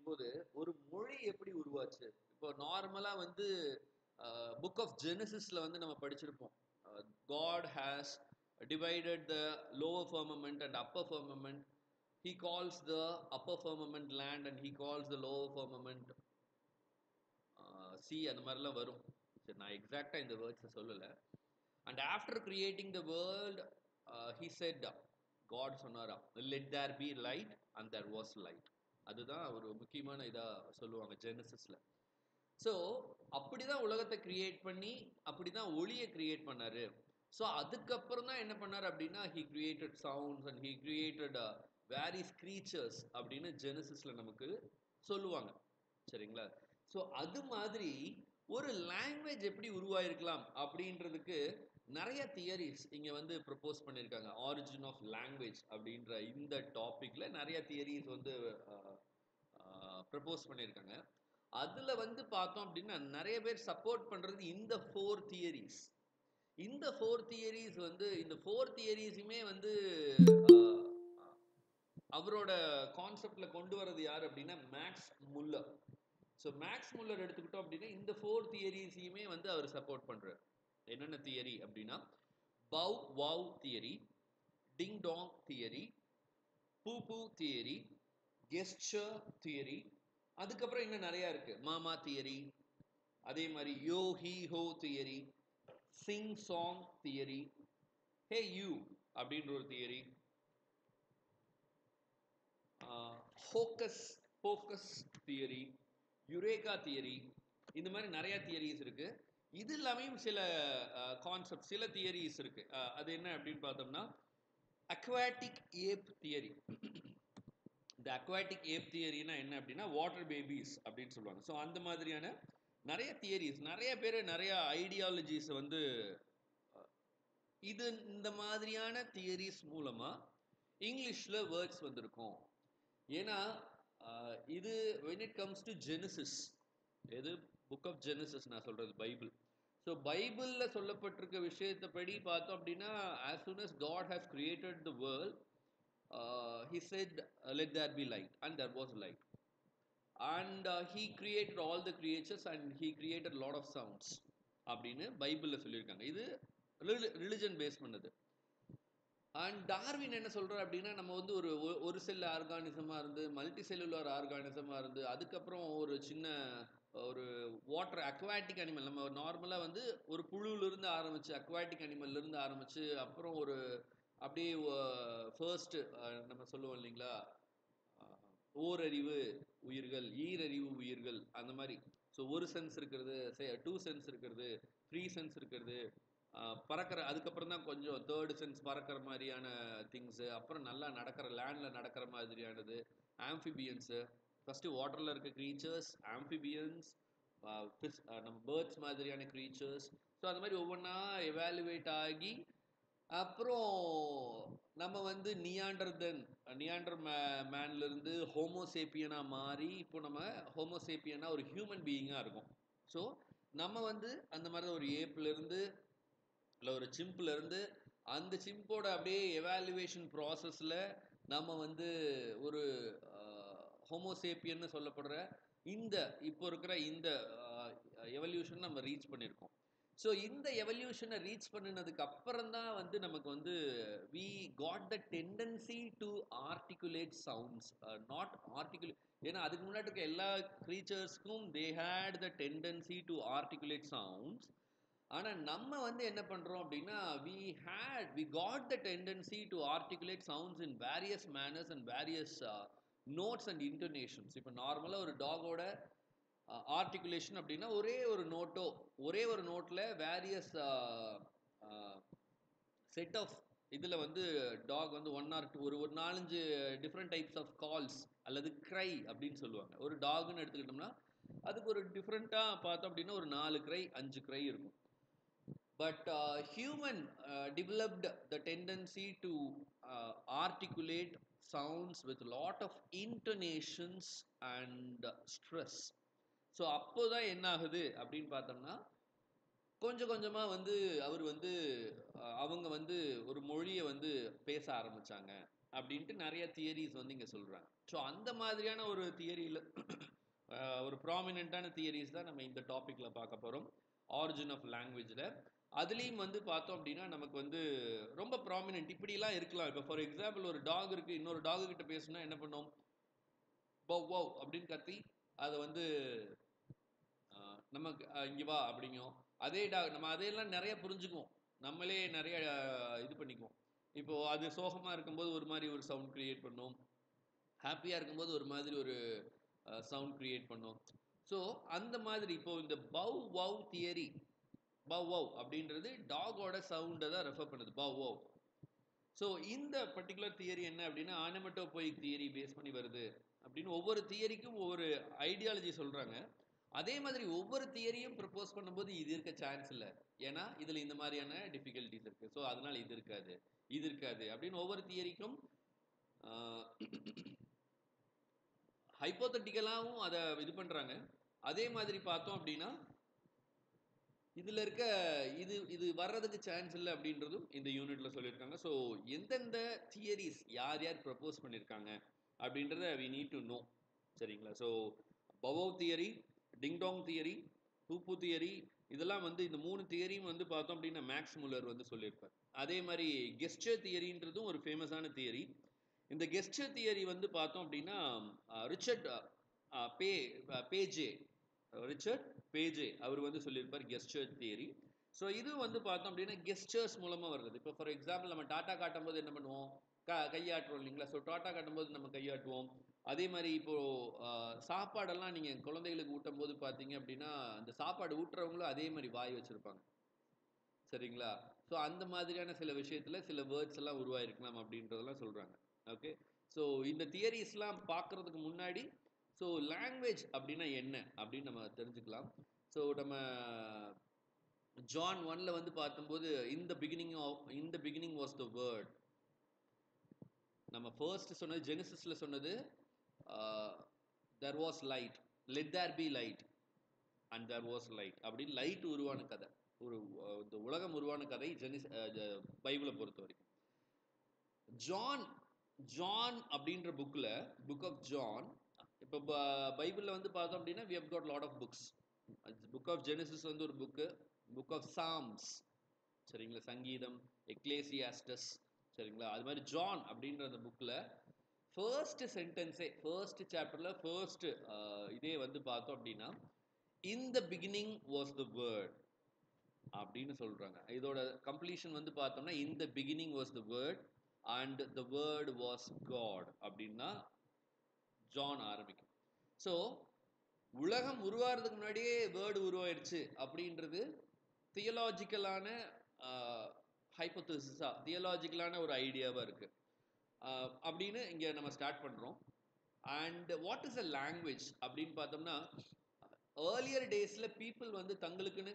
அப்படிங்கும்போது ஒரு மொழி எப்படி உருவாச்சு? இப்போ நார்மலா வந்து புக் ஆஃப் ஜெனசிஸ்ல வந்து நம்ம படிச்சிருப்போம். God has divided the lower firmament and upper firmament. He calls the upper firmament land and he calls the lower firmament sea. அந்த மாதிரிலாம் வரும். சரி, நான் எக்ஸாக்டா இந்த வேர்ட்ஸை சொல்லலை. And after creating the world, he said, God சொன்னாரா, let there be light and there was light. அதுதான் ஒரு முக்கியமான இதா சொல்லுவாங்க ஜெனசிஸ்ல. ஸோ அப்படிதான் உலகத்தை கிரியேட் பண்ணி அப்படிதான் ஒளியை கிரியேட் பண்ணாரு. ஸோ அதுக்கப்புறம் தான் என்ன பண்ணார் அப்படின்னா he created sounds and he created various creatures அப்படின்னு ஜெனசிஸ்ல நமக்கு சொல்லுவாங்க. சரிங்களா? ஸோ அது மாதிரி ஒரு லாங்குவேஜ் எப்படி உருவாயிருக்கலாம் அப்படின்றதுக்கு நிறைய தியரிஸ் இங்க வந்து ப்ரப்போஸ் பண்ணியிருக்காங்க. ஆரிஜின் ஆஃப் லாங்குவேஜ் அப்படின்ற இந்த டாபிக்ல நிறைய தியரிஸ் வந்து ப்ரப்போஸ் பண்ணியிருக்காங்க. அதுல வந்து பார்த்தோம் அப்படின்னா நிறைய பேர் சப்போர்ட் பண்றது இந்த 4 தியரிஸ். இந்த 4 தியரிஸ் வந்து இந்த 4 தியரிஸுமே வந்து அவரோட கான்செப்ட்ல கொண்டு வரது யார் அப்படின்னா maths Muller. So maths Muller எடுத்துக்கிட்டோம் அப்படின்னா இந்த 4 தியரிஸையுமே வந்து அவர் சப்போர்ட் பண்றாரு. என்னென்ன தியரி அப்படின்னா பவ் வாவ் தியரி, டிங் டாங் தியரி, பூ பூ தியரி, கெஸ்டர் தியரி, அதுக்கப்புறம் இன்னும் நிறைய இருக்கு. மாமா தியரி, அதே மாதிரி yo he ho theory, sing song theory, hey you அப்படின்ற ஒரு theory, hocus pocus theory, eureka theory, இந்த மாதிரி நிறைய தியரிஸ் இருக்கு. இது எல்லாமே சில கான்செப்ட், சில தியரிஸ் இருக்கு. அது என்ன அப்படின்னு பார்த்தோம்னா அக்வாட்டிக் ஏப் தியரி. இந்த அக்வாட்டிக் ஏப் தியரினா என்ன அப்படின்னா வாட்டர் பேபிஸ் அப்படின்னு சொல்லுவாங்க. ஸோ அந்த மாதிரியான நிறைய தியரிஸ், நிறைய பேர் நிறைய ஐடியாலஜிஸ் வந்து இது இந்த மாதிரியான தியரிஸ் மூலமா இங்கிலீஷ்ல வேர்ட்ஸ் வந்திருக்கும். ஏன்னா இது when it comes to Genesis, எது புக் ஆஃப் ஜெனசிஸ் நான் சொல்றது பைபிள். ஸோ பைபிள்ல சொல்லப்பட்டிருக்க விஷயத்தை படி பார்த்தோம் அப்படின்னா as soon as God has created the world, he said let there be light and there was light. And he created all the creatures and he created a lot of sounds அப்படின்னு பைபிள்ல சொல்லியிருக்காங்க. இது religion base பண்ணது. And Darwin என்ன சொல்றாரு அப்படின்னா நம்ம வந்து ஒரு செல் ஆர்கானிசமா இருந்து மல்டி செல்லுலர் ஆர்கானிசமா இருந்து அதுக்கப்புறம் ஒரு சின்ன ஒரு வாட்டர் அக்வாட்டிக் அனிமல், நம்ம நார்மலா வந்து ஒரு புழுல இருந்து ஆரம்பிச்சு அக்வாட்டிக் அனிமல்ல இருந்து ஆரம்பிச்சு அப்புறம் ஒரு அப்படியே ஃபர்ஸ்ட் நம்ம சொல்லுவோம் இல்லைங்களா, ஓரறிவு உயிர்கள், ஈரறிவு உயிர்கள், அந்த மாதிரி. ஸோ ஒரு சென்ஸ் இருக்கிறது, 2 சென்ஸ் இருக்கிறது, 3 சென்ஸ் இருக்கிறது, பறக்கிற, அதுக்கப்புறம் தான் கொஞ்சம் தேர்டு சென்ஸ் பறக்கிற மாதிரியான திங்ஸு, அப்புறம் நல்லா நடக்கிற லேண்டில் நடக்கிற மாதிரியானது ஆம்ஃபிபியன்ஸு, ஃபஸ்ட்டு வாட்டரில் இருக்க க்ரீச்சர்ஸ், ஆம்ஃபிபியன்ஸ், நம்ம பேர்ட்ஸ் மாதிரியான க்ரீச்சர்ஸ். ஸோ அந்த மாதிரி ஒவ்வொன்றா எவாலுவேட் ஆகி அப்புறம் நம்ம வந்து நியாண்டர் மேன்லேருந்து ஹோமோசேப்பியனாக மாறி இப்போ நம்ம ஹோமோசேப்பியனா ஒரு ஹியூமன் பீயிங்காக இருக்கும். ஸோ நம்ம வந்து அந்த மாதிரி ஒரு ஏப்லேருந்து இல்லை ஒரு சிம்பிலேருந்து அந்த சிம்போட அப்படியே எவாலுவேஷன் ப்ராசஸில் நம்ம வந்து ஒரு ஹோமோசேப்பியன்னு சொல்லப்படுற இந்த இப்போ இருக்கிற இந்த எவல்யூஷன் நம்ம ரீச் பண்ணியிருக்கோம். ஸோ இந்த எவல்யூஷனை ரீச் பண்ணினதுக்கு அப்புறம் தான் வந்து நமக்கு வந்து we got the tendency to articulate sounds, not articulate. ஏன்னா அதுக்கு முன்னாடி இருக்க எல்லா க்ரீச்சர்ஸ்க்கும் they had the tendency to articulate sounds. ஆனால் நம்ம வந்து என்ன பண்ணுறோம் அப்படின்னா we got the tendency to articulate sounds in various manners and various notes and intonations. இப்போ நார்மலாக ஒரு டாகோட ஆர்டிகுலேஷன் அப்படின்னா ஒரே ஒரு நோட்டில் வேரியஸ் செட் ஆஃப் இதில் வந்து டாக் வந்து 1 or 2 ஒரு 4-5 டிஃப்ரெண்ட் டைப்ஸ் ஆஃப் கால்ஸ் அல்லது க்ரை அப்படின்னு சொல்லுவாங்க. ஒரு டாக்னு எடுத்துக்கிட்டோம்னா அதுக்கு ஒரு டிஃப்ரெண்ட்டாக பார்த்தோம் அப்படின்னா ஒரு 4 க்ரை 5 க்ரை இருக்கும். But human developed the tendency to articulate sounds with a lot of intonations and stress. So அப்போதான் என்ன ஆகுது அப்படின்னு பார்த்தோம்னா கொஞ்சம் கொஞ்சமாக வந்து அவர் வந்து அவங்க வந்து ஒரு மொழியை வந்து பேச ஆரம்பித்தாங்க. அப்படின்ட்டு நிறைய தியரிஸ் வந்து இங்கே சொல்கிறாங்க. ஸோ அந்த மாதிரியான ஒரு தியரியில் ஒரு ப்ராமினெண்ட்டான தியரிஸ் தான் நம்ம இந்த டாப்பிக்கில் பார்க்க போகிறோம், ஆரிஜின் ஆஃப் லாங்குவேஜில். அதுலேயும் வந்து பார்த்தோம் அப்படின்னா நமக்கு வந்து ரொம்ப ப்ராமினென்ட் இப்படிலாம் இருக்கலாம். இப்போ ஃபார் எக்ஸாம்பிள் ஒரு டாக் இருக்குது, இன்னொரு டாக் கிட்ட பேசுனா என்ன பண்ணோம், பவ் வவ் அப்படின்னு கத்தி அதை வந்து நமக்கு இங்கே வா அப்படிங்கும். அதே டாக் நம்ம அதையெல்லாம் நிறைய புரிஞ்சுக்குவோம், நம்மளே நிறைய இது பண்ணிக்குவோம். இப்போது அது சோகமாக இருக்கும்போது ஒரு மாதிரி ஒரு சவுண்ட் க்ரியேட் பண்ணும், ஹாப்பியாக இருக்கும்போது ஒரு மாதிரி ஒரு சவுண்ட் க்ரியேட் பண்ணும். ஸோ அந்த மாதிரி இப்போது இந்த பவ் வவ் தியரி, பவ் வவ் அப்படின்றது டாகோட சவுண்டை தான் ரெஃபர் பண்ணுது, பவ் வவ். ஸோ இந்த பர்டிகுலர் தியரி என்ன அப்படின்னா ஆனமெட்டோபோயிக் தியரி பேஸ் பண்ணி வருது அப்படின்னு ஒவ்வொரு தியரிக்கும் ஒவ்வொரு ஐடியாலஜி சொல்கிறாங்க. அதே மாதிரி ஒவ்வொரு தியரியும் ப்ரப்போஸ் பண்ணும்போது இது இருக்க சான்ஸ் இல்லை, ஏன்னா இதில் இந்த மாதிரியான டிஃபிகல்ட்டிஸ் இருக்குது, ஸோ அதனால் இது இருக்காது இது இருக்காது அப்படின்னு ஒவ்வொரு தியரிக்கும் ஹைப்போதட்டிக்கலாகவும் அதை இது பண்ணுறாங்க. அதே மாதிரி பார்த்தோம் அப்படின்னா இதில் இருக்க இது இது வர்றதுக்கு சான்ஸ் இல்லை அப்படின்றதும் இந்த யூனிட்ல சொல்லியிருக்காங்க. ஸோ எந்தெந்த தியரிஸ் யார் யார் ப்ரப்போஸ் பண்ணியிருக்காங்க அப்படின்றத வி நீட் டு நோ. சரிங்களா? So bow wow theory, ding dong theory, pooh pooh theory, இதெல்லாம் வந்து இந்த 3 தியரியும் வந்து பார்த்தோம் அப்படின்னா மேக்ஸ் முல்லர் வந்து சொல்லியிருப்பார். அதே மாதிரி கெஸ்டர் தியரின்றதும் ஒரு ஃபேமஸான தியரி. இந்த கெஸ்டர் தியரி வந்து பார்த்தோம் அப்படின்னா ரிச்சர்ட் பேஜே ரிச்சர்ட் பேஜே அவர் வந்து சொல்லியிருப்பார் கெஸ்டர் தியரி. ஸோ இது வந்து பார்த்தோம் அப்படின்னா கெஸ்டர்ஸ் மூலமாக வருது. இப்போ ஃபார் எக்ஸாம்பிள் நம்ம டாட்டா காட்டும் போது என்ன பண்ணுவோம், கையாட்டுவோம் இல்லைங்களா? ஸோ டாட்டா காட்டும்போது நம்ம கையாட்டுவோம். அதே மாதிரி இப்போது சாப்பாடெல்லாம் நீங்கள் குழந்தைகளுக்கு ஊட்டும் போது பார்த்தீங்க அப்படின்னா அந்த சாப்பாடு ஊட்டுறவங்களும் அதே மாதிரி வாய் வச்சுருப்பாங்க. சரிங்களா? ஸோ அந்த மாதிரியான சில விஷயத்தில் சில வேர்ட்ஸ் எல்லாம் உருவாயிருக்கலாம் அப்படின்றதெல்லாம் சொல்கிறாங்க. ஓகே, ஸோ இந்த தியரிஸ்லாம் பார்க்குறதுக்கு முன்னாடி ஸோ லாங்குவேஜ் அப்படின்னா என்ன அப்படின்னு நம்ம தெரிஞ்சுக்கலாம். ஸோ நம்ம ஜான் 1ல் வந்து பார்க்கும்போது in the beginning was the word. நம்ம ஃபர்ஸ்ட் சொன்னது ஜெனிசிஸில் சொன்னது there was light, let there be light and there was light அப்படின்னு லைட் உருவான கதை, ஒரு இந்த உலகம் உருவான கதை பைபிளை பொறுத்த வரைக்கும். ஜான் அப்படின்ற புக் ஆஃப் ஜான், இப்போ பைபிளில் வந்து பார்த்தோம் அப்படின்னா we have got lot of books. Book of Genesis வந்து ஒரு புக் ஆஃப் சாம்ஸ், சரிங்களா, சங்கீதம், எக்லேசியாஸ்டஸ், சரிங்களா. அது மாதிரி ஜான் அப்படின்ற அந்த புக்கில் ஃபர்ஸ்ட் சென்டென்ஸே, ஃபர்ஸ்ட் சாப்டரில் ஃபர்ஸ்ட் இதே வந்து பார்த்தோம் அப்படின்னா in the beginning was the word அப்படின்னு சொல்கிறாங்க. இதோட கம்ப்ளீஷன் வந்து பார்த்தோம்னா in the beginning was the word and the word was God அப்படின்னா ஜான் ஆரம்பிக்கும். ஸோ உலகம் உருவாகிறதுக்கு முன்னாடியே வேர்டு உருவாயிடுச்சு அப்படின்றது தியலாஜிக்கலான ஹைப்போதசிஸா, தியலாஜிக்கலான ஒரு ஐடியாவாக இருக்குது அப்படின்னு இங்கே நம்ம ஸ்டார்ட் பண்ணுறோம். And what is a language அப்படின்னு பார்த்தோம்னா ஏர்லியர் டேஸில் பீப்புள் வந்து தங்களுக்குன்னு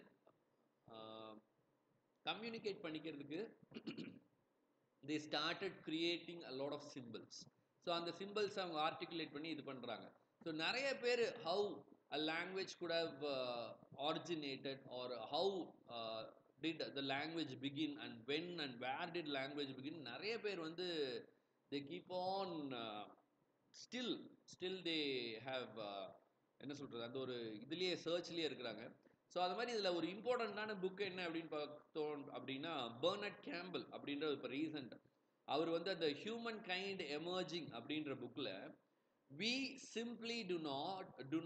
கம்யூனிகேட் பண்ணிக்கிறதுக்கு they started creating a lot of symbols. So அந்த சிம்பிள்ஸ் அவங்க ஆர்டிகுலேட் பண்ணி இது பண்ணுறாங்க. ஸோ நிறைய பேர் how a language could have originated or how did the language begin and when and where did language begin, நிறைய பேர் வந்து they keep on still they have என்ன சொல்கிறது, அந்த ஒரு இதுலேயே சர்ச்லேயே இருக்கிறாங்க. ஸோ அது மாதிரி இதில் ஒரு இம்பார்ட்டண்ட்டான புக் என்ன அப்படின்னு பார்த்தோம் அப்படின்னா பெர்னட் கேம்பிள் அப்படின்ற இப்போ ரீசெண்ட் அவர் வந்து அந்த ஹியூமன் கைண்ட் எமர்ஜிங் அப்படின்ற புக்கில் we simply do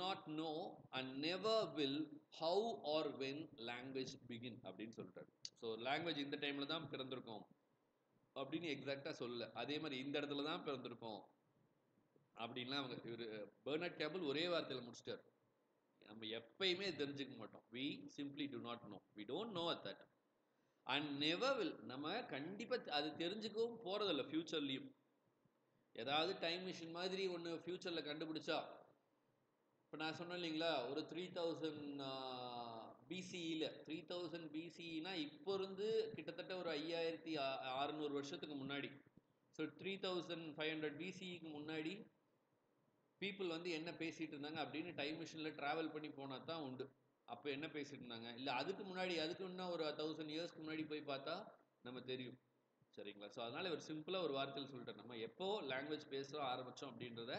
not know and never will how or when language begin அப்படின்னு சொல்லிட்டாரு. ஸோ லாங்குவேஜ் இந்த டைமில் தான் பிறந்திருக்கோம் அப்படின்னு எக்ஸாக்டாக சொல்லலை, அதே மாதிரி இந்த இடத்துல தான் பிறந்திருக்கோம் அப்படின்லாம் அவங்க இவர் பெர்னட் கேம்பிள் ஒரே வார்த்தையில் முடிச்சிட்டார். நம்ம எப்பயுமே தெரிஞ்சுக்க மாட்டோம். we simply do not know, we don't know at that and never will. நம்ம கண்டிப்பாக அது தெரிஞ்சுக்கவும் போகிறதில்ல ஃப்யூச்சர்லேயும். ஏதாவது டைம் மிஷின் மாதிரி ஒன்று ஃப்யூச்சரில் கண்டுபிடிச்சா, இப்போ நான் சொன்னேன் இல்லைங்களா, ஒரு 3000 பிசிஇயில் 3000 பிசிஇனா இப்போ இருந்து கிட்டத்தட்ட ஒரு 5600 வருஷத்துக்கு முன்னாடி. ஸோ 3500 பிசிஇக்கு முன்னாடி பீப்புள் வந்து என்ன பேசிகிட்டு இருந்தாங்க அப்படின்னு டைம் மிஷினில் ட்ராவல் பண்ணி போனால் தான் உண்டு. அப்போ என்ன பேசிட்டு இருந்தாங்க, இல்லை அதுக்கு முன்னாடி, அதுக்கு இன்னும் ஒரு 1000 இயர்ஸ்க்கு முன்னாடி போய் பார்த்தா நம்ம தெரியும். சரிங்களா? ஸோ அதனால ஒரு சிம்பிளா ஒரு வார்த்தையில் சொல்லிட்டேன். நம்ம எப்போ லாங்குவேஜ் பேச ஆரம்பிச்சோம் அப்படின்றத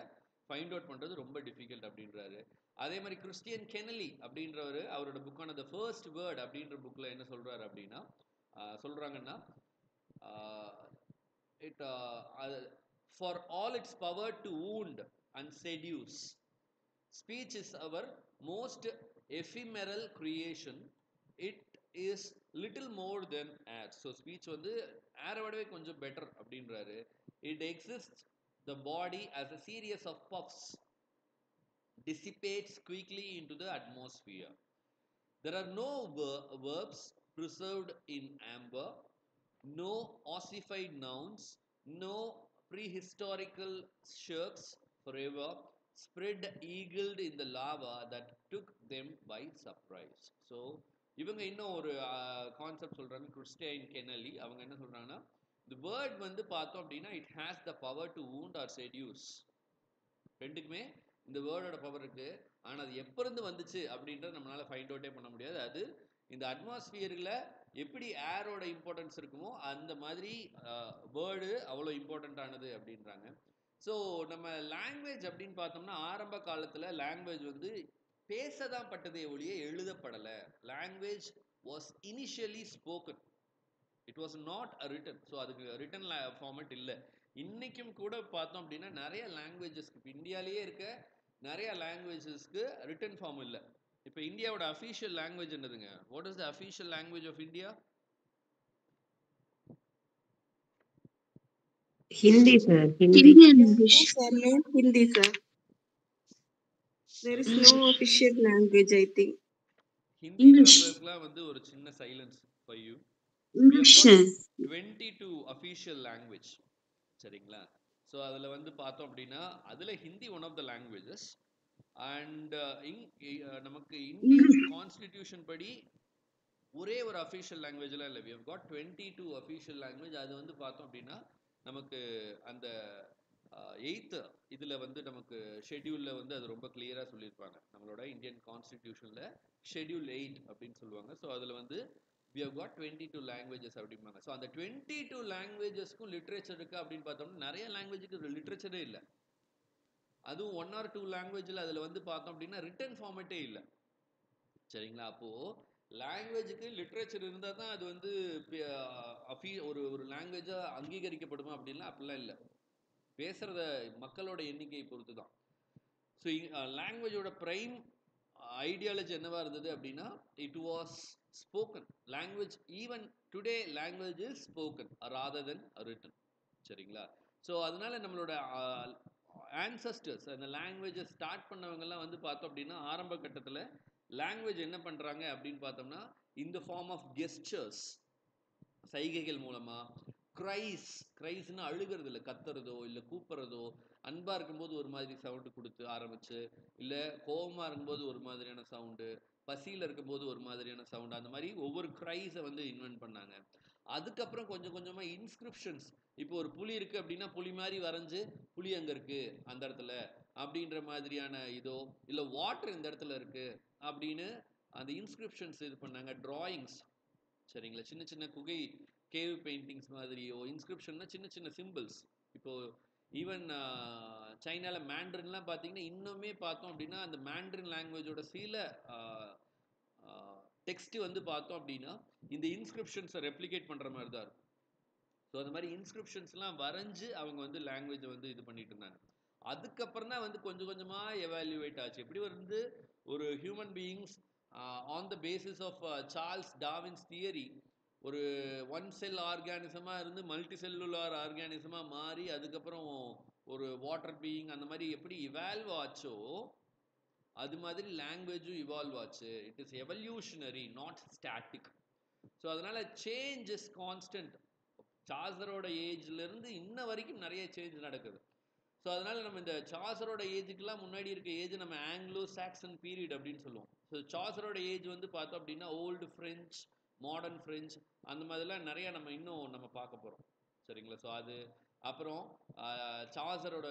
ஃபைண்ட் அவுட் பண்றது ரொம்ப டிஃபிகல்ட் அப்படின்றாரு. அதே மாதிரி கிறிஸ்டியன் கெனலி அப்படின்றவர் அவரோட புக்கான த ஃபர்ஸ்ட் வேர்ட் அப்படின்ற புக்ல என்ன சொல்றாரு அப்படின்னா சொல்றாங்கன்னா it for all its power to wound and seduce, speech is our most ephemeral creation. It is little more than air. So speech வந்து air விடவே கொஞ்சம் better அப்படின்றாரு. It exists the body as a series of puffs, dissipates quickly into the atmosphere. There are no verbs preserved in amber, no ossified nouns, no prehistorical shirks forever spread eagled in the lava that took them by surprise. So இவங்க இன்னும் ஒரு concept சொல்றாங்க Christian Keneally. அவங்க என்ன சொல்றாங்கன்னா the word வந்து பார்த்தோம் அப்படின்னா it has the power to wound or seduce. ரெண்டுக்குமே இந்த வேர்டோட பவர் இருக்கு. ஆனா அது எப்ப இருந்து வந்துச்சு அப்படின்றத நம்மளால ஃபைண்ட் அவுட்டே பண்ண முடியாது. அது இந்த அட்மாஸ்பியர்ல எப்படி ஏரோட இம்பார்ட்டன்ஸ் இருக்குமோ அந்த மாதிரி வேர்டு அவ்வளோ இம்பார்ட்டன்ட் ஆனது அப்படின்றாங்க. ஸோ நம்ம லாங்குவேஜ் அப்படின்னு பார்த்தோம்னா ஆரம்ப காலத்துல லாங்குவேஜ் வந்து பேசதான் பட்டதே ஒழிய எழுதப்படலை. Language was initially spoken, it was not a written. So அதுக்கு ரிட்டன் ஃபார்மேட் இல்லை. இன்னைக்கும் கூட பார்த்தோம் அப்படின்னா நிறைய லாங்குவேஜஸ்க்கு இப்போ இந்தியாவிலேயே இருக்க நிறைய லாங்குவேஜஸ்க்கு ரிட்டன் ஃபார்ம் இல்லை. இப்போ இந்தியாவோட அஃபீஷியல் லாங்குவேஜ் என்னதுங்க? What is the official language of India? Hindi, sir. Hindi and English. Sir, no Hindi, sir. There is no official language, I think. ஹிந்தின்றவங்களுக்குலாம் வந்து ஒரு சின்ன silence for you. English, sir. 22 official language. சரிங்களா? So அதில் வந்து பார்த்தோம் அப்படின்னா அதில் Hindi one of the languages. And நமக்கு இந்தியன் கான்ஸ்டிடியூஷன் படி ஒரே ஒரு அஃபீஷியல் லாங்குவேஜ்லாம் இல்லை. We have got 22 official language. அது வந்து பார்த்தோம் அப்படின்னா நமக்கு அந்த 8th இதில் வந்து நமக்கு ஷெட்யூலில் வந்து அது ரொம்ப கிளியராக சொல்லியிருப்பாங்க. நம்மளோட இந்தியன் கான்ஸ்டிடியூஷனில் ஷெட்யூல் 8 அப்படின்னு சொல்லுவாங்க. ஸோ அதில் வந்து we have got 22 languages அப்படிம்பாங்க. ஸோ அந்த 22 லாங்குவேஜஸ்க்கும் லிட்ரேச்சர் இருக்கு அப்படின்னு பார்த்தோம்னா நிறைய லாங்குவேஜுக்கு லிட்ரேச்சரே இல்லை. அதுவும் 1 or 2 லாங்குவேஜில் அதில் வந்து பார்த்தோம் அப்படின்னா ரிட்டன் ஃபார்மேட்டே இல்லை. சரிங்களா? அப்போது லாங்குவேஜுக்கு லிட்ரேச்சர் இருந்தால் தான் அது வந்து ஒரு ஒரு லாங்குவேஜாக அங்கீகரிக்கப்படுமா அப்படின்லாம் அப்படிலாம் இல்லை. பேசுகிறத மக்களோட எண்ணிக்கை பொறுத்து தான். ஸோ லாங்குவேஜோட ப்ரைம் ஐடியாலஜி என்னவா இருந்தது அப்படின்னா it was spoken language. Even today language is spoken rather than written. சரிங்களா? ஸோ அதனால நம்மளோட ஆன்சஸ்டர்ஸ் அந்த லாங்குவேஜை ஸ்டார்ட் பண்ணவங்கெல்லாம் வந்து பார்த்தோம் அப்படின்னா ஆரம்ப கட்டத்தில் லாங்குவேஜ் என்ன பண்ணுறாங்க அப்படின்னு பார்த்தோம்னா இந்த ஃபார்ம் ஆஃப் கெஸ்டர்ஸ், சைகைகள் மூலமா, கிரைஸ்ன்னு அழுகிறது இல்லை, கத்துறதோ இல்லை கூப்பிட்றதோ, அன்பா இருக்கும்போது ஒரு மாதிரி சவுண்டு கொடுத்து ஆரம்பிச்சு, இல்லை கோபமா இருக்கும்போது ஒரு மாதிரியான சவுண்டு, பசியில் இருக்கும்போது ஒரு மாதிரியான சவுண்டு, அந்த மாதிரி ஒவ்வொரு கிரைஸை வந்து இன்வென்ட் பண்ணாங்க. அதுக்கப்புறம் கொஞ்சம் கொஞ்சமாக இன்ஸ்கிரிப்ஷன்ஸ், இப்போ ஒரு புலி இருக்குது அப்படின்னா புலி மாதிரி வரைஞ்சு புலி அங்கே இருக்குது அந்த இடத்துல அப்படின்ற மாதிரியான இதோ, இல்லை வாட்டர் இந்த இடத்துல இருக்குது அப்படின்னு அந்த இன்ஸ்கிரிப்ஷன்ஸ் இது பண்ணாங்க. டிராயிங்ஸ், சரிங்களா? சின்ன சின்ன குகை கேவ் பெயிண்டிங்ஸ் மாதிரியோ, இன்ஸ்கிரிப்ஷன்னா சின்ன சின்ன சிம்பிள்ஸ். இப்போது ஈவன் சைனாவில் மேண்ட்ரின்லாம் பார்த்தீங்கன்னா இன்னுமே பார்த்தோம் அப்படின்னா அந்த மேண்ட்ரின் லாங்குவேஜோட சில டெக்ஸ்ட் வந்து பார்த்தோம் அப்படின்னா இந்த இன்ஸ்கிரிப்ஷன்ஸை ரெப்ளிகேட் பண்ணுற மாதிரி தான் இருக்கும். ஸோ அந்த மாதிரி இன்ஸ்கிரிப்ஷன்ஸ்லாம் வரைஞ்சு அவங்க வந்து லாங்குவேஜை வந்து இது பண்ணிட்டு இருந்தாங்க. அதுக்கப்புறம் தான் வந்து கொஞ்சம் கொஞ்சமாக எவாலுவேட் ஆச்சு. எப்படி வந்து ஒரு human beings on the basis of Charles Darwin's theory ஒரு ஒன் செல் ஆர்கானிசமாக இருந்து மல்டி செல்லுலார் ஆர்கானிசமாக மாறி அதுக்கப்புறம் ஒரு வாட்டர் பீயிங் அந்த மாதிரி எப்படி இவால்வ் ஆச்சோ அது மாதிரி லாங்குவேஜும் இவால்வ் ஆச்சு. It is evolutionary, not static. So அதனால சேஞ்ச் இஸ் கான்ஸ்டன்ட். சார்ல்ஸரோட ஏஜ்லேருந்து இன்ன வரைக்கும் நிறைய சேஞ்ச் நடக்குது. ஸோ அதனால நம்ம இந்த சார்ல்ஸரோட ஏஜுக்கெல்லாம் முன்னாடி இருக்க ஏஜ் நம்ம ஆங்கிலோ சாக்சன் பீரியட் அப்படின்னு சொல்லுவோம். ஸோ சார்ல்ஸரோட ஏஜ் வந்து பார்த்தோம் அப்படின்னா ஓல்டு ஃப்ரெஞ்ச், மாடர்ன் ஃப்ரெஞ்ச், அந்த மாதிரிலாம் நிறையா நம்ம இன்னும் நம்ம பார்க்க போகிறோம். சரிங்களா? ஸோ அது அப்புறம் சார்ல்ஸரோட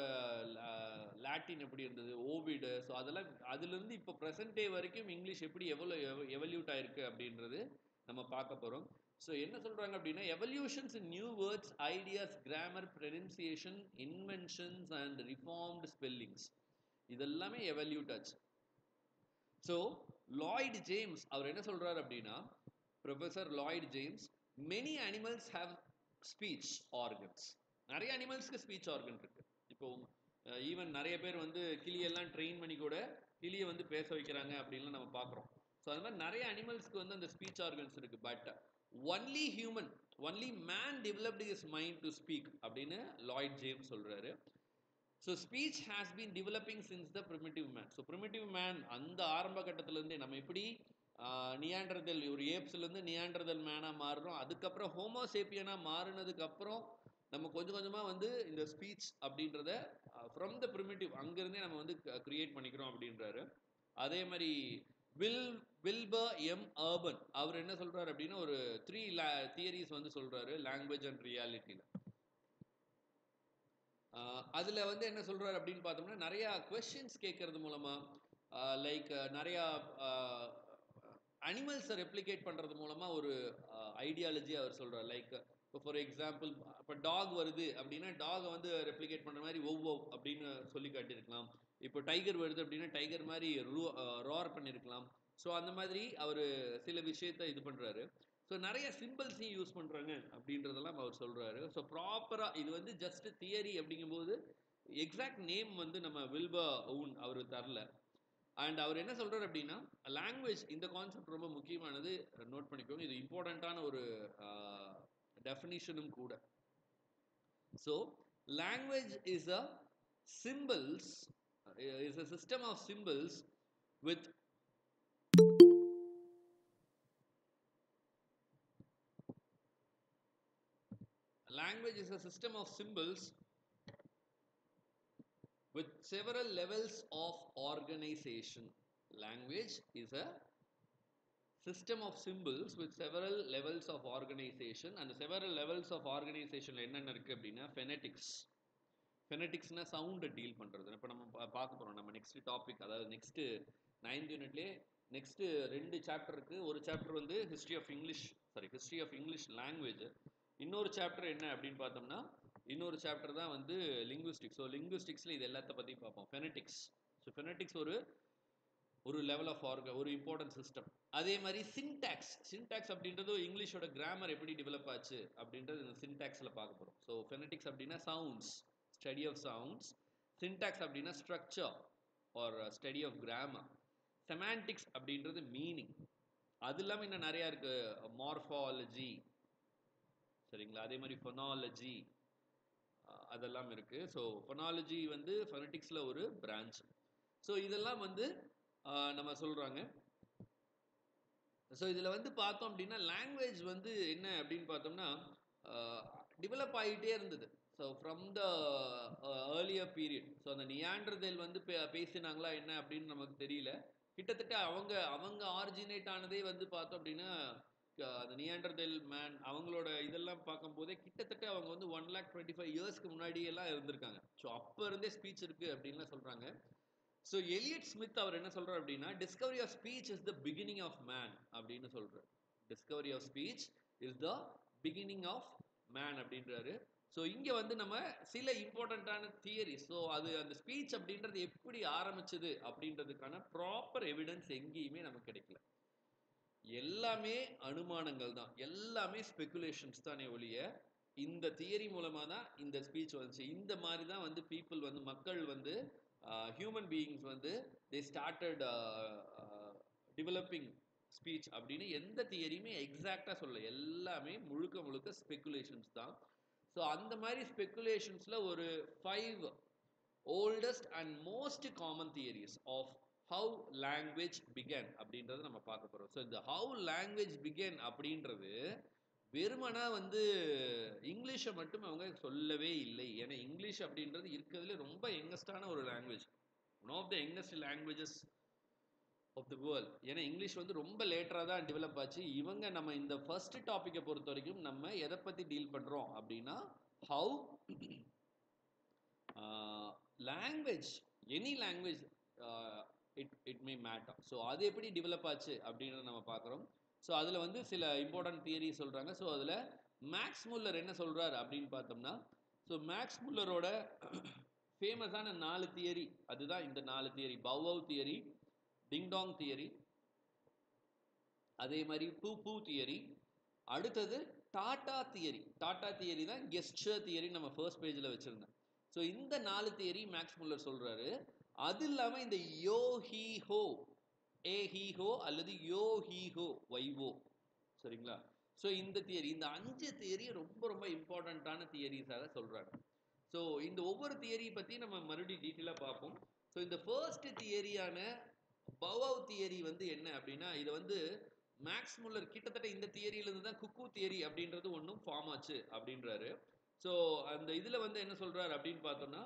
லாட்டின் எப்படி இருந்தது, ஓவிடு, ஸோ அதெல்லாம் அதுலேருந்து இப்போ ப்ரெசன்ட் டே வரைக்கும் இங்கிலீஷ் எப்படி எவ்வளோ எவல்யூட் ஆயிருக்கு அப்படின்றது நம்ம பார்க்க போகிறோம். ஸோ என்ன சொல்றாங்க அப்படின்னா evolutions in new words ideas grammar pronunciation inventions and reformed spellings இதெல்லாமே எவல்யூட் ஆச்சு. ஸோ லாய்டு ஜேம்ஸ் அவர் என்ன சொல்றாரு அப்படின்னா, professor Lloyd James, many animals have speech organs. நிறைய அனிமல்ஸ்க்கு ஸ்பீச் ஆர்கன் இருக்கு. இப்போ ஈவன் நிறைய பேர் வந்து கிளியெல்லாம் ட்ரெயின் பண்ணி கூட கிளியை வந்து பேச வைக்கிறாங்க அப்படின்லாம் நம்ம பார்க்குறோம். ஸோ அது மாதிரி நிறைய அனிமல்ஸ்க்கு வந்து அந்த ஸ்பீச் ஆர்கன்ஸ் இருக்கு. But only man developed his mind to speak அப்படின்னு லாய்ட் ஜேம்ஸ் சொல்றாரு. So speech has been developing since the primitive man. So primitive man அந்த ஆரம்ப கட்டத்திலேருந்தே நம்ம எப்படி நியாண்டர்தல் ஒரு ஏப்ஸ்லேருந்து நியாண்டர்தல் மேனாக மாறுறோம், அதுக்கப்புறம் ஹோமோசேப்பியனாக மாறினதுக்கப்புறம் நம்ம கொஞ்சம் கொஞ்சமாக வந்து இந்த ஸ்பீச் அப்படின்றத ஃப்ரம் த ப்ரிமிட்டிவ் அங்கேருந்தே நம்ம வந்து கிரியேட் பண்ணிக்கிறோம் அப்படின்றாரு. அதே மாதிரி வில்பர் எம் அர்பன் அவர் என்ன சொல்றாரு அப்படின்னா ஒரு 3 தியரிஸ் வந்து சொல்றாரு லாங்குவேஜ் அண்ட் ரியாலிட்டியில். அதில் வந்து என்ன சொல்றாரு அப்படின்னு பார்த்தோம்னா, நிறையா கொஸ்டின்ஸ் கேட்கறது மூலமா லைக் நிறையா அனிமல்ஸை ரெப்ளிகேட் பண்ணுறது மூலமாக ஒரு ஐடியாலஜி அவர் சொல்கிறார். லைக் இப்போ ஃபார் எக்ஸாம்பிள் இப்போ டாக் வருது அப்படின்னா டாகை வந்து ரெப்ளிகேட் பண்ணுற மாதிரி ஒவ்வொவ் அப்படின்னு சொல்லி காட்டியிருக்கலாம். இப்போ டைகர் வருது அப்படின்னா டைகர் மாதிரி ரோர் பண்ணியிருக்கலாம். ஸோ அந்த மாதிரி அவர் சில விஷயத்தை இது பண்ணுறாரு. ஸோ நிறைய சிம்பிள்ஸையும் யூஸ் பண்ணுறாங்க அப்படின்றதெல்லாம் அவர் சொல்கிறாரு. ஸோ ப்ராப்பராக இது வந்து ஜஸ்ட் தியரி அப்படிங்கும்போது எக்ஸாக்ட் நேம் வந்து நம்ம வில்பர் ஓன் அவர் தரல. அண்ட் அவர் என்ன சொல்றாரு அப்படின்னா லாங்குவேஜ் இந்த கான்செப்ட் ரொம்ப முக்கியமானது, நோட் பண்ணிக்கோங்க, இது இம்பார்ட்டண்ட்டான ஒரு டெஃபினிஷனும் கூட. So language is a symbols is a system of symbols with language is a system of symbols with several levels of organization. Language is a system of symbols with several levels of organization. And the several levels of organization என்னென்ன இருக்கு அப்படின்னா phonetics. phoneticsனா சவுண்டை deal பண்ணுறது. இப்போ நம்ம பார்க்க போகிறோம் நம்ம நெக்ஸ்ட் டாபிக், அதாவது நெக்ஸ்ட் 9th யூனிட்லேயே நெக்ஸ்ட் 2 சாப்டர் இருக்குது. ஒரு சாப்டர் வந்து ஹிஸ்ட்ரி ஆஃப் இங்கிலீஷ் லாங்குவேஜ். இன்னொரு சாப்டர் என்ன அப்படின்னு பார்த்தோம்னா இன்னொரு சாப்டர் தான் வந்து லிங்குவிஸ்டிக்ஸ். ஸோ லிங்குவிஸ்டிக்ஸில் இது எல்லாத்த பற்றி பார்ப்போம். ஃபெனட்டிக்ஸ். ஸோ ஃபெனட்டிக்ஸ் ஒரு லெவல் ஆஃப் ஒரு இம்பார்ட்டன்ட் சிஸ்டம். அதே மாதிரி சின்டாக்ஸ் அப்படின்றது இங்கிலீஷோட கிராமர் எப்படி டெவலப் ஆச்சு அப்படின்றது இந்த சின்டாக்ஸில் பார்க்க போகிறோம். ஸோ ஃபெனட்டிக்ஸ் அப்படின்னா sounds, study of sounds. Syntax அப்படின்னா structure or study of grammar. Semantics அப்படின்றது மீனிங். அது இல்லாமல் இன்னும் நிறையா இருக்குது, மார்ஃபாலஜி, சரிங்களா. அதே மாதிரி ஃபொனாலஜி அதெல்லாம் இருக்குது. ஸோ ஃபொனாலஜி வந்து ஃபொனட்டிக்ஸில் ஒரு பிரான்ச். ஸோ இதெல்லாம் வந்து நம்ம சொல்கிறாங்க. ஸோ இதில் வந்து பார்த்தோம் அப்படின்னா லாங்குவேஜ் வந்து என்ன அப்படின்னு பார்த்தோம்னா டெவலப் ஆகிட்டே இருந்தது. So from the earlier period. So அந்த நியாண்டர்தல் வந்து பேசினாங்களா என்ன அப்படின்னு நமக்கு தெரியல. கிட்டத்தட்ட அவங்க ஆரிஜினேட் ஆனதே வந்து பார்த்தோம் அப்படின்னா அந்த நியாண்டர்தல் மேன் அவங்களோட இதெல்லாம் பார்க்கும்போதே கிட்டத்தட்ட அவங்க வந்து 125 இயர்ஸ்க்கு முன்னாடியெல்லாம் இருந்திருக்காங்க. ஸோ அப்போ இருந்தே ஸ்பீச் இருக்குது அப்படின்லாம் சொல்கிறாங்க. ஸோ எலியட் ஸ்மித் அவர் என்ன சொல்கிறார் அப்படின்னா discovery of speech is the beginning of man அப்படின்னு சொல்கிறார். Discovery of speech is the beginning of man அப்படின்றாரு. ஸோ இங்கே வந்து நம்ம சில இம்பார்ட்டண்ட்டான தியரி. ஸோ அந்த ஸ்பீச் அப்படின்றது எப்படி ஆரம்பிச்சது அப்படின்றதுக்கான ப்ராப்பர் எவிடன்ஸ் எங்கேயுமே நமக்கு கிடைக்கல. எல்லாமே அனுமானங்கள் தான், எல்லாமே ஸ்பெகுலேஷன்ஸ் தானே ஒழிய இந்த தியரி மூலமாக தான் இந்த ஸ்பீச் வந்துச்சு. இந்த மாதிரி தான் வந்து பீப்புள் வந்து மக்கள் வந்து ஹியூமன் பீயிங்ஸ் வந்து தே ஸ்டார்டட் டெவலப்பிங் ஸ்பீச் அப்படின்னு எந்த தியரியுமே எக்ஸாக்டாக சொல்ல, எல்லாமே முழுக்க ஸ்பெகுலேஷன்ஸ் தான். ஸோ அந்த மாதிரி ஸ்பெகுலேஷன்ஸில் ஒரு 5 oldest and most common theories of how language began அப்படின்றத நம்ம பார்க்க போகிறோம். ஸோ இந்த ஹவு லாங்குவேஜ் பிகன் அப்படின்றது வெறுமனா வந்து இங்கிலீஷை மட்டும் அவங்க சொல்லவே இல்லை. ஏன்னா இங்கிலீஷ் அப்படின்றது இருக்கிறதுல ரொம்ப யங்கஸ்டான ஒரு language, one of the youngest languages of the world. ஏன்னா இங்கிலீஷ் வந்து ரொம்ப லேட்டராக தான் டெவலப் ஆச்சு. இவங்க நம்ம இந்த ஃபர்ஸ்ட் டாப்பிக்கை பொறுத்த வரைக்கும் நம்ம எதை பற்றி டீல் பண்ணுறோம் அப்படின்னா how language, any language it may matter. So அது எப்படி டெவலப் ஆச்சு அப்படின்றத நம்ம பார்க்குறோம். ஸோ அதில் வந்து சில இம்பார்ட்டன்ட் தியரி சொல்கிறாங்க. ஸோ அதில் மேக்ஸ் முல்லர் என்ன சொல்கிறார் அப்படின்னு பார்த்தோம்னா, ஸோ மேக்ஸ் முல்லரோட ஃபேமஸான 4 தியரி, அதுதான் இந்த 4 theory. Bow theory, ding dong theory, அதே மாதிரி பூ தியரி, அடுத்தது டாடா தியரி. டாடா தியரி தான் கெஸ்டர் தியரி நம்ம ஃபர்ஸ்ட் பேஜில் வச்சுருந்தேன். ஸோ இந்த 4 தியரி மேக்ஸ் முல்லர் சொல்கிறாரு. அது இல்லாமல் இந்த யோ ஹீ ஹோ, ஏ ஹீ ஹோ அல்லது யோ ஹீ ஹோ, ஒய்ஓ, சரிங்களா? ஸோ இந்த தியரி, இந்த 5 தியரி ரொம்ப ரொம்ப இம்பார்ட்டண்ட்டான தியரிஸாக சொல்கிறாங்க. ஸோ இந்த ஒவ்வொரு தியரி பற்றி நம்ம மறுபடியும் டீட்டெயிலாக பார்ப்போம். ஸோ இந்த ஃபர்ஸ்ட் தியரியான பவ் தியரி வந்து என்ன அப்படின்னா, இதை வந்து மேக்ஸ் முல்லர் கிட்டத்தட்ட இந்த தியரியிலிருந்து தான் குக்கு தியரி அப்படின்றது ஒன்றும் ஃபார்ம் ஆச்சு அப்படின்றாரு. ஸோ அந்த இதில் வந்து என்ன சொல்கிறார் அப்படின்னு பார்த்தோம்னா,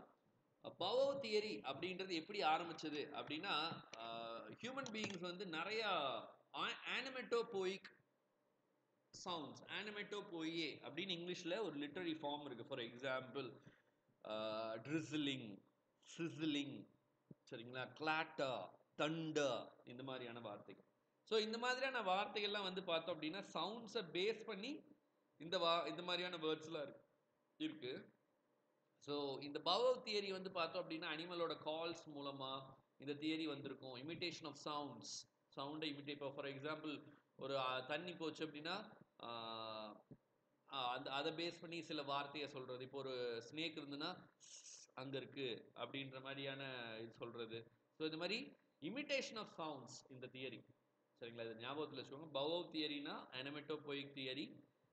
பவ் தியரி அப்படின்றது எப்படி ஆரம்பிச்சது அப்படின்னா, ஹியூமன் பீயிங்ஸ் வந்து நிறையா ஆனிமெட்டோபோயிக் சவுண்ட்ஸ், ஆனிமெட்டோபோயே அப்படின்னு இங்கிலீஷில் ஒரு லிட்டரரி ஃபார்ம் இருக்குது. ஃபார் எக்ஸாம்பிள் ட்ரிசிலிங், சிசிலிங், சரிங்களா, கிளாட்டா, தண்டர், இந்த மாதிரியான வார்த்தைகள். ஸோ இந்த மாதிரியான வார்த்தைகள்லாம் வந்து பார்த்தோம் அப்படின்னா சவுண்ட்ஸை பேஸ் பண்ணி இந்த மாதிரியான வேர்ட்ஸ்லாம் இருக்கு. ஸோ இந்த பவ் தியரி வந்து பார்த்தோம் அப்படின்னா அனிமலோட கால்ஸ் மூலமாக இந்த தியரி வந்திருக்கும். இமிட்டேஷன் ஆஃப் சவுண்ட்ஸ், சவுண்டை இமிட்டேட். ஃபார் எக்ஸாம்பிள் ஒரு தண்ணி போச்சு அப்படின்னா அதை பேஸ் பண்ணி சில வார்த்தையை சொல்கிறது. இப்போ ஒரு ஸ்னேக் இருந்துன்னா அங்கே இருக்குது அப்படின்ற மாதிரியான இது சொல்கிறது. ஸோ இது மாதிரி இமிட்டேஷன் ஆஃப் சவுண்ட்ஸ் இந்த தியரி, சரிங்களா? இது ஞாபகத்தில் வச்சுக்கோங்க. பவ் தியரினா அனிமெட்டோபோயிக் தியரி,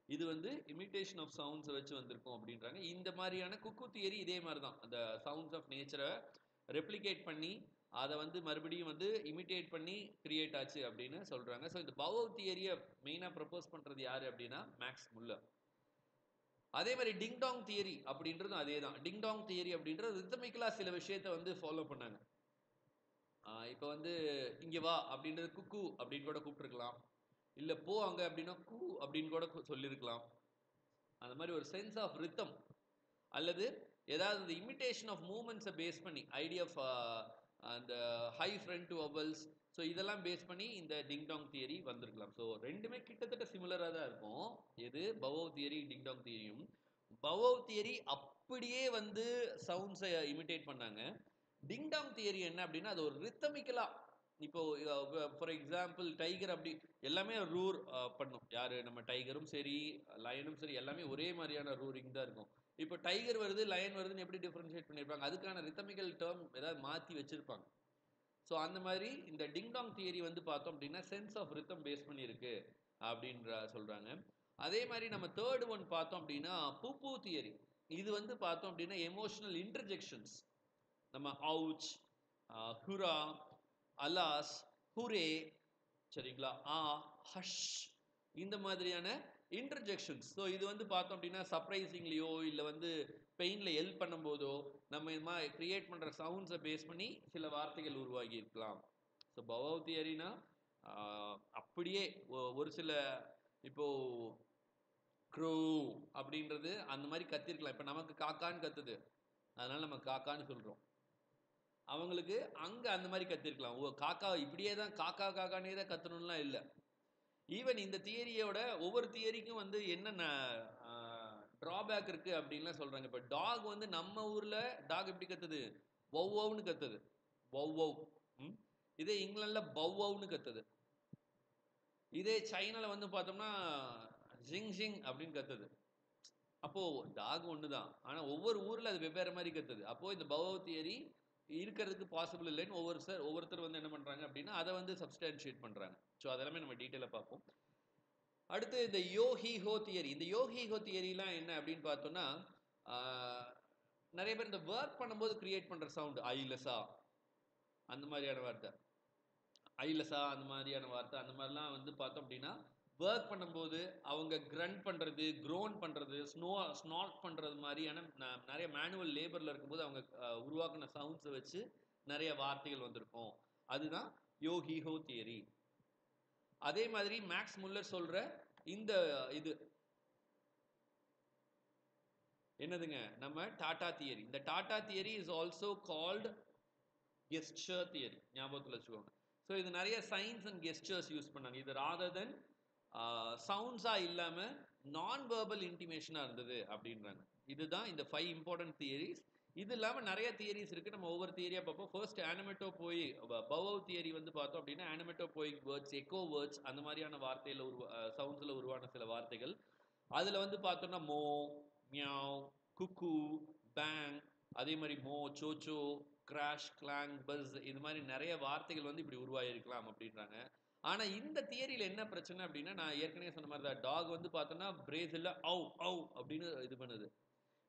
இது வந்து இமிட்டேஷன் ஆஃப் சவுண்ட்ஸை வச்சு வந்திருக்கும் அப்படின்றாங்க. இந்த மாதிரியான குக்கு தியரி இதே மாதிரி தான், அந்த சவுண்ட்ஸ் ஆஃப் நேச்சரை ரெப்ளிகேட் பண்ணி அதை வந்து மறுபடியும் வந்து இமிட்டேட் பண்ணி கிரியேட் ஆச்சு அப்படின்னு சொல்கிறாங்க. ஸோ இந்த பவ் தியரியை மெயினாக ப்ரப்போஸ் பண்ணுறது யார் அப்படின்னா மேக்ஸ் முல்லர். அதே மாதிரி டிங்டாங் தியரி அப்படின்றதும் அதே தான். டிங்டாங் தியரி அப்படின்றது ரித்தமிக்கலாக சில விஷயத்தை வந்து ஃபாலோ பண்ணாங்க. இப்போ வந்து இங்கே வா அப்படின்றது குக்கு அப்படின்னு கூட கூப்பிட்டுருக்கலாம், இல்லை போ அங்கே அப்படின்னா கூ அப்படின்னு கூட சொல்லியிருக்கலாம். அந்த மாதிரி ஒரு சென்ஸ் ஆஃப் ரித்தம் அல்லது ஏதாவது இந்த இமிட்டேஷன் ஆஃப் மூமெண்ட்ஸை பேஸ் பண்ணி ஐடியா ஆஃப் அந்த high front to vowels, so இதெல்லாம் பேஸ் பண்ணி இந்த டிங்டாங் தியரி வந்திருக்கலாம். ஸோ ரெண்டுமே கிட்டத்தட்ட சிமிலராக தான் இருக்கும். எது பவ் தியரி, டிங்டாங் தியரியும். பவ் தியரி அப்படியே வந்து சவுண்ட்ஸை இமிட்டேட் பண்ணாங்க. டிங்டாங் தியரி என்ன அப்படின்னா அது ஒரு ரித்தமிக்கலாக, இப்போ ஃபார் எக்ஸாம்பிள் டைகர் அப்படி எல்லாமே ரூர் பண்ணும். யார், நம்ம டைகரும் சரி லயனும் சரி எல்லாமே ஒரே மாதிரியான ரூரிங் தான் இருக்கும். இப்போ டைகர் வருது லயன் வருதுன்னு எப்படி டிஃப்ரென்ஷியேட் பண்ணியிருப்பாங்க, அதுக்கான ரித்தமிக்கல் டேர்ம் ஏதாவது மாற்றி வச்சுருப்பாங்க. ஸோ அந்த மாதிரி இந்த டிங்டாங் தியரி வந்து பார்த்தோம் அப்படின்னா சென்ஸ் ஆஃப் ரித்தம் பேஸ் பண்ணியிருக்கு அப்படின்ற சொல்கிறாங்க. அதே மாதிரி நம்ம தேர்ட் ஒன் பார்த்தோம் அப்படின்னா பூ தியரி. இது வந்து பார்த்தோம் அப்படின்னா எமோஷனல் இன்டர்ஜெக்ஷன்ஸ். நம்ம அவுச், ஹுரா, அலாஸ், ஹுரே, சரிங்களா, ஹஷ், இந்த மாதிரியான இன்டர்ஜெக்ஷன்ஸ். ஸோ இது வந்து பார்த்தோம் அப்படின்னா சர்ப்ரைசிங்லேயோ இல்லை வந்து பெயினில் ஹெல்ப் பண்ணும்போதோ நம்ம இது மாதிரி க்ரியேட் பண்ணுற சவுண்ட்ஸை பேஸ் பண்ணி சில வார்த்தைகள் உருவாகி இருக்கலாம். ஸோ பவ் தியரினா அப்படியே ஒரு சில இப்போது க்ரூ அப்படின்றது அந்த மாதிரி கத்திருக்கலாம். இப்போ நமக்கு காக்கான்னு கத்துது, அதனால் நம்ம காக்கான்னு சொல்கிறோம். அவங்களுக்கு அங்கே அந்த மாதிரி கத்திருக்கலாம். காக்கா இப்படியே தான் காக்கா காக்கானே தான் கத்தணும்லாம் இல்லை. ஈவன் இந்த தியரியோட ஒவ்வொரு தியரிக்கும் வந்து என்னென்ன ட்ராபேக் இருக்குது அப்படின்லாம் சொல்கிறாங்க. இப்போ டாக் வந்து நம்ம ஊரில் டாக் எப்படி கத்துது, ஒவ்வுன்னு கத்துது, ஒவ். இதே இங்கிலாண்டில் பவ்வுன்னு கத்துது. இதே சைனாவில் வந்து பார்த்தோம்னா ஜிங் ஜிங் அப்படின்னு கத்துது. அப்போது டாக் ஒன்று தான், ஆனால் ஒவ்வொரு ஊரில் அது வெவ்வேறு மாதிரி கத்துது. அப்போது இந்த பவ் தியரி இருக்கிறதுக்கு பாசிபிள் இல்லைன்னு ஒவ்வொருத்தர் வந்து என்ன பண்ணுறாங்க அப்படின்னா அதை வந்து சப்ஸ்டான்ஷியேட் பண்ணுறாங்க. ஸோ அதெல்லாமே நம்ம டீட்டெயிலாக பார்ப்போம். அடுத்து இந்த யோஹிஹோ தியரி. இந்த யோஹிஹோ தியரிலாம் என்ன அப்படின்னு பார்த்தோம்னா நிறைய பேர் இந்த ஒர்க் பண்ணும்போது கிரியேட் பண்ணுற சவுண்டு ஐலசா அந்த மாதிரியான வார்த்தை, ஐலசா அந்த மாதிரியான வார்த்தை, அந்த மாதிரிலாம் வந்து பார்த்தோம் அப்படின்னா ஒர்க் பண்ணும்போது அவங்க கிரண்ட் பண்ணுறது, க்ரோன் பண்ணுறது, ஸ்னாட் பண்ணுறது மாதிரியான நிறைய மேனுவல் லேபரில் இருக்கும்போது அவங்க உருவாக்கின சவுண்ட்ஸை வச்சு நிறைய வார்த்தைகள் வந்திருக்கும். அதுதான் யோஹிஹோ தியரி. அதே மாதிரி மேக்ஸ் முல்லர் சொல்கிற இந்த இது என்னதுங்க, நம்ம டாடா தியரி. இந்த tata theory is also called gesture theory, ஞாபகத்தில் வச்சுக்கோங்க. ஸோ இது நிறைய சைன்ஸ் அண்ட் கெஸ்டர்ஸ் யூஸ் பண்ணாங்க. இது ராதர் தென் சவுண்ட்ஸாக இல்லாமல் நான் வேர்பல் இன்டிமேஷனாக இருந்தது அப்படின்றாங்க. இதுதான் இந்த 5 இம்பார்ட்டன்ட் தியரிஸ். இது இல்லாமல் நிறைய தியரிஸ் இருக்குது. நம்ம ஒவ்வொரு தியரியாக பார்ப்போம். ஃபர்ஸ்ட் ஆனிமெட்டோபோய் பவவ் தியரி வந்து பார்த்தோம் அப்படின்னா ஆனிமெட்டோபோயிக் வேர்ட்ஸ், எக்கோ வேர்ட்ஸ், அந்த மாதிரியான வார்த்தையில் சவுண்ட்ஸில் உருவான சில வார்த்தைகள். அதில் வந்து பார்த்தோம்னா மோ, மியாவ், குக்கு, பேங், அதே மாதிரி மோ, சோச்சோ, கிராஷ், கிளாங், பஸ், இது மாதிரி நிறைய வார்த்தைகள் வந்து இப்படி உருவாகிருக்கலாம் அப்படின்றாங்க. ஆனால் இந்த தியரியில் என்ன பிரச்சனை அப்படின்னா, நான் ஏற்கனவே சொன்ன மாதிரி தான், டாக் வந்து பார்த்தோன்னா பிரேசிலில் ஔ ஔ அப்படின்னு இது பண்ணுது.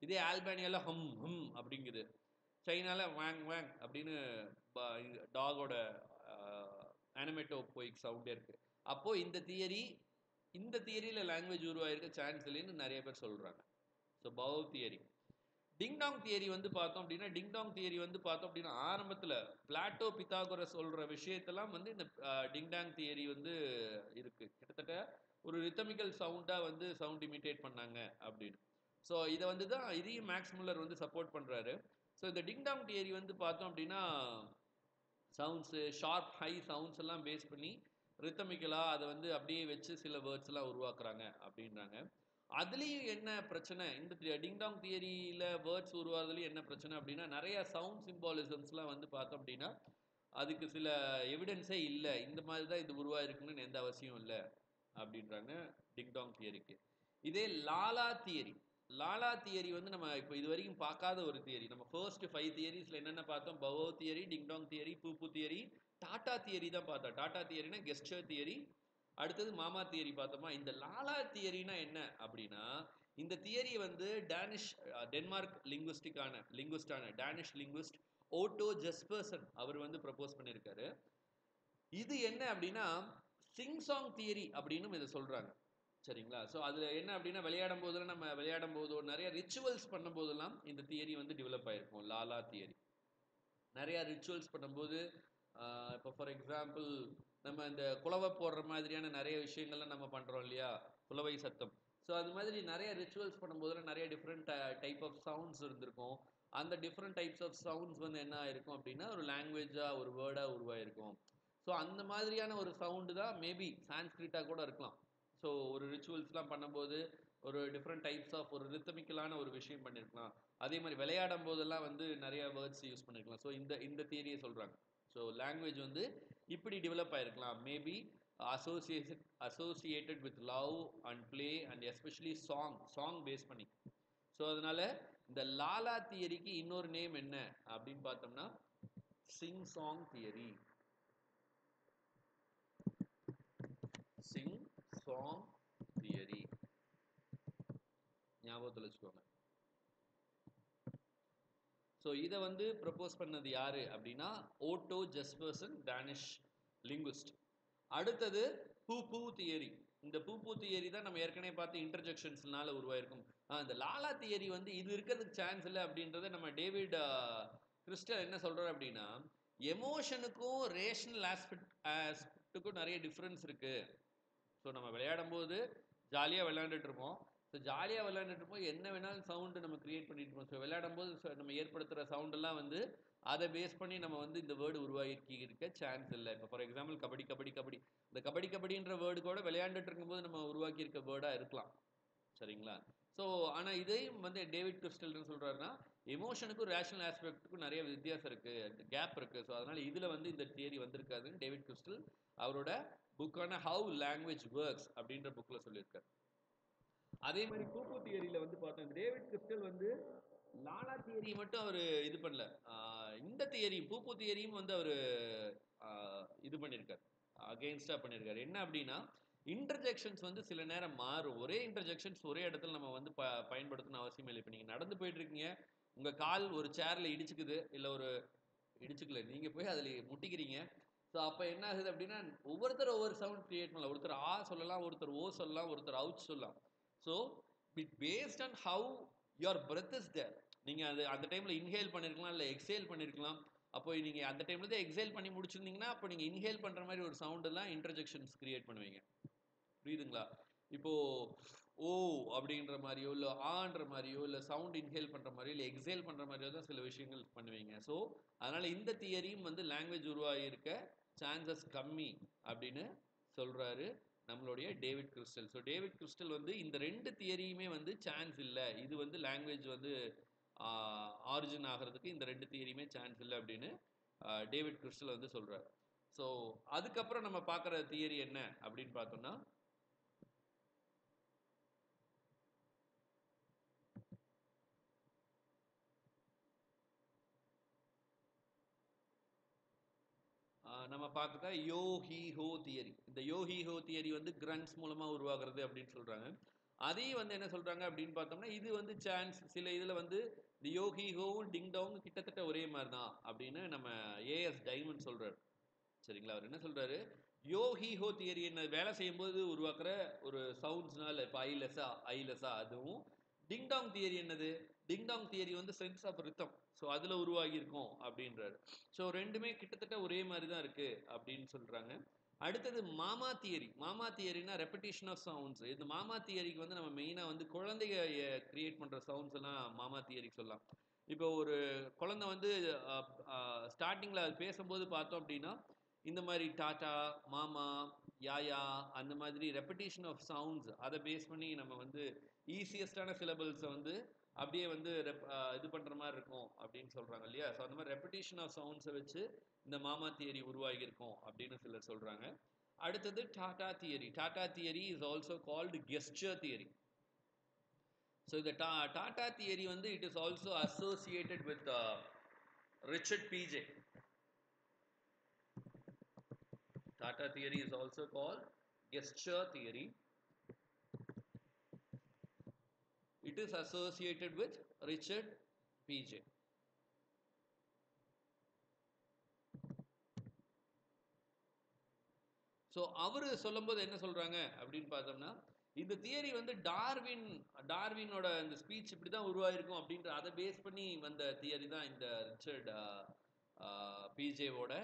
இதே ஆல்பானியாவில் ஹம் ஹம் அப்படிங்குது. சைனாவில் வாங் வாங் அப்படின்னு டாகோட ஆனிமெட்டோபோயிக் சவுண்டே இருக்குது. அப்போது இந்த தியரியில் லாங்குவேஜ் உருவாயிருக்க சான்ஸ் இல்லைன்னு நிறைய பேர் சொல்கிறாங்க. So bow wow theory. Ding dong theory வந்து பார்த்தோம் அப்படின்னா ஆரம்பத்தில் பிளாட்டோ, பித்தாகோரஸ் சொல்கிற விஷயத்தெல்லாம் வந்து இந்த டிங்டாங் தியரி வந்து இருக்குது. கிட்டத்தட்ட ஒரு ரித்தமிக்கல் சவுண்டாக வந்து சவுண்ட் இமிட்டேட் பண்ணாங்க அப்படின்னு. ஸோ இதை வந்து தான் இதையும் மேக்ஸ் முல்லர் வந்து சப்போர்ட் பண்ணுறாரு. ஸோ இந்த டிங்டாங் தியரி வந்து பார்த்தோம் அப்படின்னா சவுண்ட்ஸு, ஷார்ப் ஹை சவுண்ட்ஸ் எல்லாம் பேஸ் பண்ணி ரித்தமிக்கலாக அதை வந்து அப்படியே வச்சு சில வேர்ட்ஸ் எல்லாம் உருவாக்குறாங்க அப்படின்றாங்க. அதுலேயும் என்ன பிரச்சனை, இந்த டிங்டாங் தியரியில் வேர்ட்ஸ் உருவாகிறதுலையும் என்ன பிரச்சனை அப்படின்னா, நிறைய சவுண்ட் சிம்பாலிசம்ஸ்லாம் வந்து பார்த்தோம் அப்படின்னா அதுக்கு சில எவிடன்ஸே இல்லை, இந்த மாதிரி தான் இது உருவாயிருக்குன்னு எந்த அவசியம் இல்லை அப்படின்றாங்க டிங்டாங் தியரிக்கு. இதே லாலா தியரி வந்து நம்ம இப்போ இது வரைக்கும் பார்க்காத ஒரு தியரி. நம்ம ஃபர்ஸ்ட் 5 தியரிஸில் என்னென்ன பார்த்தோம்? Bow wow theory, ding dong theory, pooh pooh theory, ta ta theory தான் பார்த்தோம். டாட்டா தியரினா கெஸ்டர் தியரி, அடுத்தது மாமா தியரி பார்த்தோமா. இந்த லாலா தியரினா என்ன அப்படின்னா, இந்த தியரி வந்து Denmark லிங்குவிஸ்டான Danish linguist Otto Jespersen அவர் வந்து ப்ரப்போஸ் பண்ணியிருக்காரு. இது என்ன அப்படின்னா சிங் சாங் தியரி அப்படின்னு இதை சொல்றாங்க. சரிங்களா? ஸோ அதில் என்ன அப்படின்னா விளையாடும் போதோ நிறைய ரிச்சுவல்ஸ் பண்ணும்போதெல்லாம் இந்த தியரி வந்து டெவலப் ஆயிருக்கும். லாலா தியரி நிறையா ரிச்சுவல்ஸ் பண்ணும்போது, இப்போ ஃபார் எக்ஸாம்பிள் நம்ம இந்த குலவை போடுற மாதிரியான நிறைய விஷயங்கள்லாம் நம்ம பண்ணுறோம் இல்லையா, குலவை சத்தம். ஸோ அது மாதிரி நிறைய ரிச்சுவல்ஸ் பண்ணும்போதெல்லாம் நிறைய டிஃப்ரெண்ட் டைப் ஆஃப் சவுண்ட்ஸ் இருந்திருக்கும். அந்த டிஃப்ரெண்ட் டைப்ஸ் ஆஃப் சவுண்ட்ஸ் வந்து என்ன ஆயிருக்கும் அப்படின்னா ஒரு லாங்குவேஜாக, ஒரு வேர்டாக உருவாயிருக்கும். ஸோ அந்த மாதிரியான ஒரு சவுண்டு தான் மேபி சான்ஸ்கிரிட்டாக கூட இருக்கலாம். ஸோ ஒரு ரிச்சுவல்ஸ்லாம் பண்ணும்போது ஒரு டிஃப்ரெண்ட் டைப்ஸ் ஆஃப் ஒரு ரித்தமிக்கலான ஒரு விஷயம் பண்ணியிருக்கலாம். அதே மாதிரி விளையாடும் போதெல்லாம் வந்து நிறைய வேர்ட்ஸ் யூஸ் பண்ணியிருக்கலாம். ஸோ இந்த தியரியை சொல்கிறாங்க. ஸோ லாங்குவேஜ் வந்து இப்படி டெவலப் ஆகிருக்கலாம். Maybe associated with love and play and especially song base பண்ணி. ஸோ அதனால் இந்த லாலா தியரிக்கு இன்னொரு நேம் என்ன அப்படின்னு பார்த்தோம்னா sing song theory. Sing song theory ஞாபகத்தில் வச்சுக்கோங்க. ஸோ இதை வந்து ப்ரப்போஸ் பண்ணது யாரு அப்படின்னா ஓட்டோ ஜெஸ்பர்சன், டேனிஷ் லிங்குவிஸ்ட். அடுத்தது பூ தியரி. இந்த பூ தியரி தான் நம்ம ஏற்கனவே பார்த்து இன்டர்ஜெக்ஷன்ஸ்னால உருவாயிருக்கும். இந்த லாலா தியரி வந்து இது இருக்கிறதுக்கு சான்ஸ் இல்லை அப்படின்றத நம்ம டேவிட் கிறிஸ்டல் என்ன சொல்றாரு அப்படின்னா, எமோஷனுக்கும் ரேஷனல் ஆஸ்பெக்டுக்கும் நிறைய டிஃப்ரென்ஸ் இருக்கு. ஸோ நம்ம விளையாடும் போது ஜாலியாக விளையாண்டுட்டு இருப்போம். ஸோ ஜாலியாக விளையாண்டுட்டு இருப்போம், என்ன வேணாலும் சவுண்டு நம்ம கிரியேட் பண்ணிட்டு இருப்போம். ஸோ விளையாடும் போது நம்ம ஏற்படுத்துகிற சவுண்டெல்லாம் வந்து அதை பேஸ் பண்ணி நம்ம வந்து இந்த வேர்டு உருவாக்கி இருக்க சான்ஸ் இல்லை. இப்போ ஃபார் எக்ஸாம்பிள் கபடி இந்த கபடின்ற வேர்டு கூட விளையாண்டுட்டு இருக்கும்போது நம்ம உருவாக்கி இருக்க வேர்டாக இருக்கலாம். சரிங்களா? ஸோ ஆனால் இதையும் வந்து டேவிட் கிறிஸ்டல் என்ன சொல்கிறாருன்னா, எமோஷனுக்கும் ரேஷனல் ஆஸ்பெக்ட்டுக்கும் நிறைய வித்தியாசம் இருக்குது, கேப் இருக்குது. ஸோ அதனால் இதில் வந்து இந்த தியரி வந்திருக்காதுன்னு டேவிட் கிறிஸ்டல் அவரோட புக்கான ஹவு லாங்குவேஜ் ஒர்க்ஸ் அப்படின்ற புக்கில் சொல்லியிருக்காரு. அதே மாதிரி பூப்பு தியரியில் வந்து பார்த்தோம், டேவிட் கிறிஸ்டல் வந்து லாலா தியரி மட்டும் அவர் இது பண்ணல, இந்த தியரி பூப்பு தியரியும் வந்து அவர் இது பண்ணியிருக்காரு, அகெயின்ஸ்டாக பண்ணியிருக்காரு. என்ன அப்படின்னா இன்டர்ஜெக்ஷன்ஸ் வந்து சில நேரம் மாறும். ஒரே இன்டர்ஜெக்ஷன்ஸ் ஒரே இடத்துல நம்ம வந்து பயன்படுத்தணும் அவசியம் இல்லை. இப்போ நீங்கள் நடந்து போயிட்டு இருக்கீங்க, உங்கள் கால் ஒரு சேரில் இடிச்சுக்குது, இல்லை ஒரு இடிச்சுக்கல நீங்கள் போய் அதில் முட்டிக்கிறீங்க. ஸோ அப்போ என்ன ஆகுது அப்படின்னா ஒவ்வொருத்தர் ஒவ்வொரு சவுண்ட் கிரியேட் பண்ணலாம். ஒருத்தர் ஆ சொல்லலாம், ஒருத்தர் ஓ சொல்லலாம், ஒருத்தர் அவுட் சொல்லலாம். So it based on how your breath is there. நீங்கள் அது அந்த டைமில் இன்ஹேல் பண்ணியிருக்கலாம், இல்லை எக்ஸேல் பண்ணியிருக்கலாம். அப்போ நீங்கள் அந்த டைமில் தான் எக்ஸேல் பண்ணி முடிச்சிருந்தீங்கன்னா அப்போ நீங்கள் இன்ஹேல் பண்ணுற மாதிரி ஒரு சவுண்டெல்லாம் இன்டர்ஜெக்ஷன்ஸ் கிரியேட் பண்ணுவீங்க. புரியுதுங்களா? இப்போது ஓ அப்படின்ற மாதிரியோ, இல்லை ஆன்ற மாதிரியோ, இல்லை சவுண்ட் இன்ஹேல் பண்ணுற மாதிரியோ, இல்லை எக்ஸேல் பண்ணுற மாதிரியோ தான் சில விஷயங்கள் பண்ணுவீங்க. ஸோ அதனால் இந்த தியரியும் வந்து லாங்குவேஜ் உருவாகி இருக்க சான்சஸ் கம்மி அப்படின்னு சொல்கிறாரு நம்மளுடைய David crystal. So David crystal வந்து இந்த 2 தியரியுமே வந்து சான்ஸ் இல்ல. இது வந்து லாங்குவேஜ் வந்து ஆரிஜின் ஆகுறதுக்கு இந்த 2 தியரியுமே சான்ஸ் இல்ல அப்படின்னு டேவிட் கிறிஸ்டல் வந்து சொல்றாரு. ஸோ அதுக்கப்புறம் நம்ம பார்க்குற தியரி என்ன அப்படின்னு பார்த்தோம்னா, நம்ம பார்த்துட்டா யோ ஹி ஹோ தியரி. இந்த யோ ஹி ஹோ தியரி வந்து கிரன்ஸ் மூலமா உருவாகிறது அப்படின்னு சொல்றாங்க. அதையும் வந்து என்ன சொல்றாங்க அப்படின்னு பார்த்தோம்னா, இது வந்து சான்ஸ் சில இதுல வந்து இந்த யோ ஹி ஹோவும் டிங் டாங் கிட்டத்தட்ட ஒரே மாதிரி தான் அப்படின்னு நம்ம ஏஎஸ் டைமண்ட் சொல்றாரு. சரிங்களா? அவர் என்ன சொல்றாரு, யோ ஹி ஹோ தியரி என்ன வேலை செய்யும்போது உருவாக்குற ஒரு சவுண்ட்ஸ்னால இப்போ ஐலெஸா அதுவும் டிங் டாங் தியரி என்னது, டிங் டாங் தியரி வந்து சென்ஸ் ஆஃப் ரித்தம். ஸோ அதில் உருவாகி இருக்கும் அப்படின்றாரு. ஸோ ரெண்டுமே கிட்டத்தட்ட ஒரே மாதிரி தான் இருக்கு அப்படின்னு சொல்றாங்க. அடுத்தது மாமா தியரி. மாமா தியரினா ரெப்படிஷன் ஆஃப் சவுண்ட்ஸ். இந்த மாமா தியரிக்கு வந்து நம்ம மெயினாக வந்து குழந்தைங்க கிரியேட் பண்ணுற சவுண்ட்ஸ் எல்லாம் மாமா தியரிக்கு சொல்லலாம். இப்போ ஒரு குழந்தை வந்து ஸ்டார்டிங்கில் அது பேசும்போது பார்த்தோம் அப்படின்னா இந்த மாதிரி டாட்டா, மாமா, யாயா அந்த மாதிரி ரெப்படிஷன் ஆஃப் சவுண்ட்ஸ் அதை பேஸ் பண்ணி நம்ம வந்து ஈஸியஸ்டான சிலபிள்ஸை வந்து அப்படியே வந்து இது பண்ணுற மாதிரி இருக்கும் அப்படின்னு சொல்கிறாங்க இல்லையா? ஸோ அந்த மாதிரி ரெப்படிஷன் ஆஃப் சவுண்ட்ஸை வச்சு இந்த மாமா தியரி உருவாகி இருக்கும் அப்படின்னு சிலர் சொல்கிறாங்க. அடுத்தது tata theory. Tata theory is also called gesture theory. So இந்த டாடா தியரி வந்து it is also associated with Richard பிஜே. Tata theory is also called gesture theory. It is associated with Richard PJ. So அவர் சொல்லும்போது என்ன சொல்றாங்க அப்படின்னு பார்த்தோம்னா, இந்த தியரி வந்து டார்வினோட இந்த ஸ்பீச் இப்படி தான் உருவாயிருக்கும் அப்படின்ற அதை பேஸ் பண்ணி வந்த தியரி தான் இந்த ரிச்சர்ட் பிஜேவோட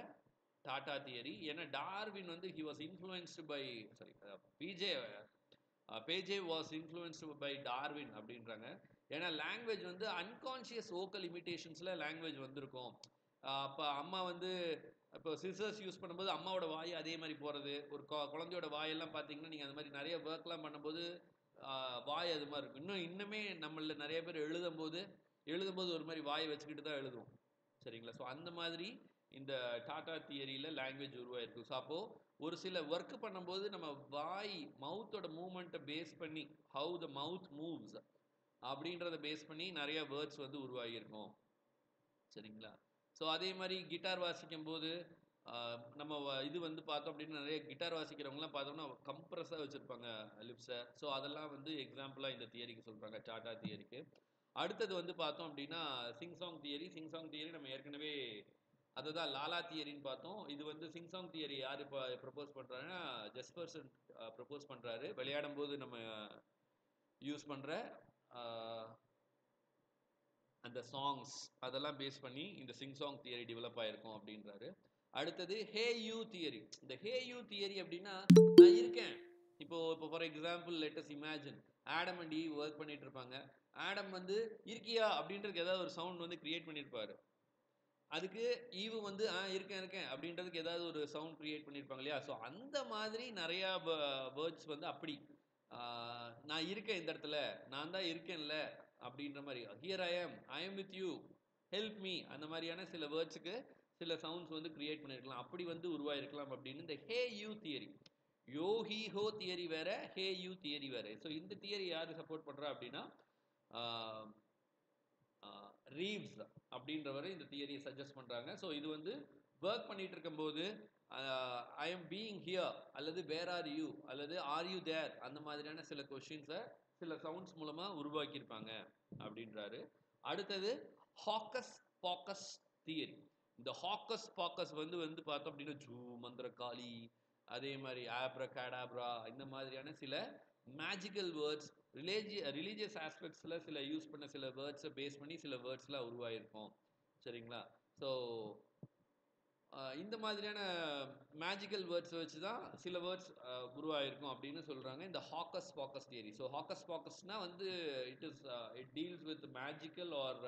டாடா தியரி. ஏன்னா டார்வின் வந்து he was influenced by P J was influenced by Darwin அப்படின்றாங்க. ஏன்னா லாங்குவேஜ் வந்து அன்கான்ஷியஸ் வோக்கல் இமிட்டேஷன்ஸில் லாங்குவேஜ் வந்திருக்கும். அப்போ அம்மா வந்து இப்போ சிசர்ஸ் யூஸ் பண்ணும்போது அம்மாவோட வாய் அதே மாதிரி போகிறது, ஒரு குழந்தையோட வாயெல்லாம் பார்த்தீங்கன்னா நீங்கள் அந்த மாதிரி நிறைய ஒர்க்லாம் பண்ணும்போது வாய் அது மாதிரி இருக்கும். இன்னுமே நம்மள நிறைய பேர் எழுதும்போது ஒரு மாதிரி வாயை வச்சுக்கிட்டு தான் எழுதுவோம். சரிங்களா? ஸோ அந்த மாதிரி இந்த டாடா தியரியில் லாங்குவேஜ் உருவாயிருக்கு. ஸோ அப்போது ஒரு சில ஒர்க் பண்ணும்போது நம்ம மவுத்தோட மூமெண்ட்டை பேஸ் பண்ணி ஹவு த மவுத் மூவ்ஸ் அப்படின்றத பேஸ் பண்ணி நிறைய வேர்ட்ஸ் வந்து உருவாகியிருக்கும். சரிங்களா? ஸோ அதே மாதிரி கிட்டார் வாசிக்கும் போது நம்ம இது வந்து பார்த்தோம் அப்படின்னா நிறைய கிட்டார் வாசிக்கிறவங்கலாம் பார்த்தோம்னா கம்ப்ரஸாக வச்சுருப்பாங்க லிப்ஸை. ஸோ அதெல்லாம் வந்து எக்ஸாம்பிளாக இந்த தியரிக்கு சொல்கிறாங்க, டாடா தியரிக்கு. அடுத்தது வந்து பார்த்தோம் அப்படின்னா சிங்சாங் தியரி நம்ம ஏற்கனவே அதை தான் லாலா தியரின்னு பார்த்தோம். இது வந்து சிங்சாங் தியரி யார் இப்போ ப்ரப்போஸ் பண்ணுறாங்கன்னா ஜெஸ்பர்சன் ப்ரப்போஸ் பண்ணுறாரு. விளையாடும் போது நம்ம யூஸ் பண்ணுற அந்த சாங்ஸ் அதெல்லாம் பேஸ் பண்ணி இந்த சிங்சாங் தியரி டெவலப் ஆயிருக்கும் அப்படின்றாரு. அடுத்தது ஹே யூ தியரி. இந்த ஹே யூ தியரி அப்படின்னா நான் இருக்கேன். இப்போ for example let us imagine Adam and eve work பண்ணிட்டு இருப்பாங்க. ஆடம் வந்து இருக்கியா அப்படின்றதுக்கு ஏதாவது ஒரு சவுண்ட் வந்து கிரியேட் பண்ணியிருப்பாரு. அதுக்கு ஈவு வந்து இருக்கேன் அப்படின்றதுக்கு ஏதாவது ஒரு சவுண்ட் கிரியேட் பண்ணியிருப்பாங்க இல்லையா? ஸோ அந்த மாதிரி நிறையா வேர்ட்ஸ் வந்து அப்படி நான் இருக்கேன் இந்த இடத்துல, நான் தான் இருக்கேன்ல அப்படின்ற மாதிரி, here I am with you, help me, அந்த மாதிரியான சில வேர்ட்ஸுக்கு சில சவுண்ட்ஸ் வந்து கிரியேட் பண்ணியிருக்கலாம். அப்படி வந்து உருவாயிருக்கலாம் அப்படின்னு இந்த hey you theory. Yo he ho theory வேற, ஹே யூ தியரி வேற. ஸோ இந்த தியரி யார் சப்போர்ட் பண்ணுறா அப்படின்னா ரீவ்ஸ் அப்படின்றவரை இந்த தியரியை சஜஸ்ட் பண்ணுறாங்க. ஸோ இது வந்து ஒர்க் பண்ணிட்டு இருக்கும்போது ஐ எம் பீயிங் ஹியர் அல்லது வேர் ஆர் யூ அல்லது ஆர் யூ தேர் அந்த மாதிரியான சில கொஷின்ஸை சில சவுண்ட்ஸ் மூலமாக உருவாக்கியிருப்பாங்க அப்படின்றாரு. அடுத்தது ஹாக்கஸ் பாக்கஸ் தியரி. இந்த ஹாக்கஸ் பாக்கஸ் வந்து பார்த்தோம் அப்படின்னா ஜூ மந்திரகாளி, அதே மாதிரி ஆப்ரகாடாப்ரா, இந்த மாதிரியான சில மேஜிக்கல் வேர்ட்ஸ் ரிலீஜியஸ் ஆஸ்பெக்ட்ஸில் சில யூஸ் பண்ண சில வேர்ட்ஸை பேஸ் பண்ணி சில வேர்ட்ஸ்லாம் உருவாயிருக்கும். சரிங்களா? ஸோ இந்த மாதிரியான மேஜிக்கல் வேர்ட்ஸை வச்சு தான் சில வேர்ட்ஸ் உருவாயிருக்கும் அப்படின்னு சொல்கிறாங்க இந்த ஹாக்கஸ் பாக்கஸ் தியரி. ஸோ ஹாக்கஸ் பாக்கஸ்னால் வந்து it deals with magical or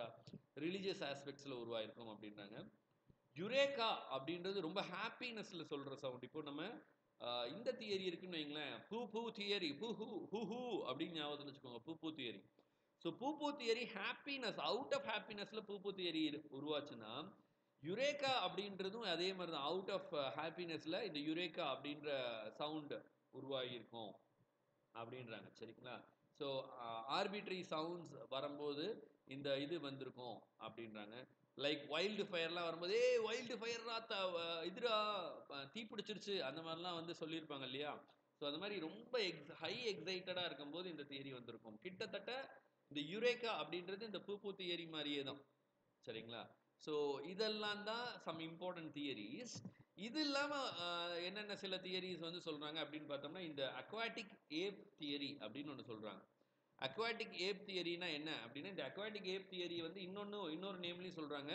religious ஆஸ்பெக்ட்ஸில் உருவாயிருக்கும் அப்படின்றாங்க. யுரேகா அப்படின்றது ரொம்ப ஹாப்பினஸில் சொல்கிற சவுண்ட். இப்போ நம்ம இந்த தியரி இருக்குன்னு வைங்களேன், பூ தியரி, பூ அப்படின்னு ஞாபகத்தில் வச்சுக்கோங்க. பூ தியரி. ஸோ பூ தியரி ஹாப்பினஸ், அவுட் ஆஃப் ஹாப்பினஸ்ல பூ தியரி உருவாச்சுன்னா, யுரேகா அப்படின்றதும் அதே மாதிரி தான். அவுட் ஆஃப் ஹாப்பினஸ்ல இந்த யுரேகா அப்படின்ற சவுண்ட் உருவாகி இருக்கும் அப்படின்றாங்க. சரிங்களா? ஸோ ஆர்பிட்ரி சவுண்ட்ஸ் வரும்போது இந்த இது வந்திருக்கும் அப்படின்றாங்க. லைக் வைல்டு ஃபயர்லாம் வரும்போது, வைல்டு ஃபயர்ரா, இதுரா, தீ பிடிச்சிருச்சு, அந்த மாதிரிலாம் வந்து சொல்லியிருப்பாங்க இல்லையா? ஸோ அந்த மாதிரி ரொம்ப ஹை எக்ஸைட்டடாக இருக்கும்போது இந்த தியரி வந்திருக்கும். கிட்டத்தட்ட இந்த யுரேகா அப்படின்றது இந்த பூ தியரி மாதிரியே தான். சரிங்களா? ஸோ இதெல்லாம் தான் சம் இம்பார்ட்டன்ட் தியரிஸ். இது இல்லாமல் என்னென்ன சில தியரிஸ் வந்து சொல்கிறாங்க அப்படின்னு பார்த்தோம்னா, இந்த அக்வாட்டிக் ஏப் தியரி அப்படின்னு ஒன்று சொல்கிறாங்க. அக்வாட்டிக் ஏப் தியரினா என்ன அப்படின்னா, இந்த அக்வாட்டிக் ஏப் தியரி வந்து இன்னொரு நேம்லையும் சொல்கிறாங்க.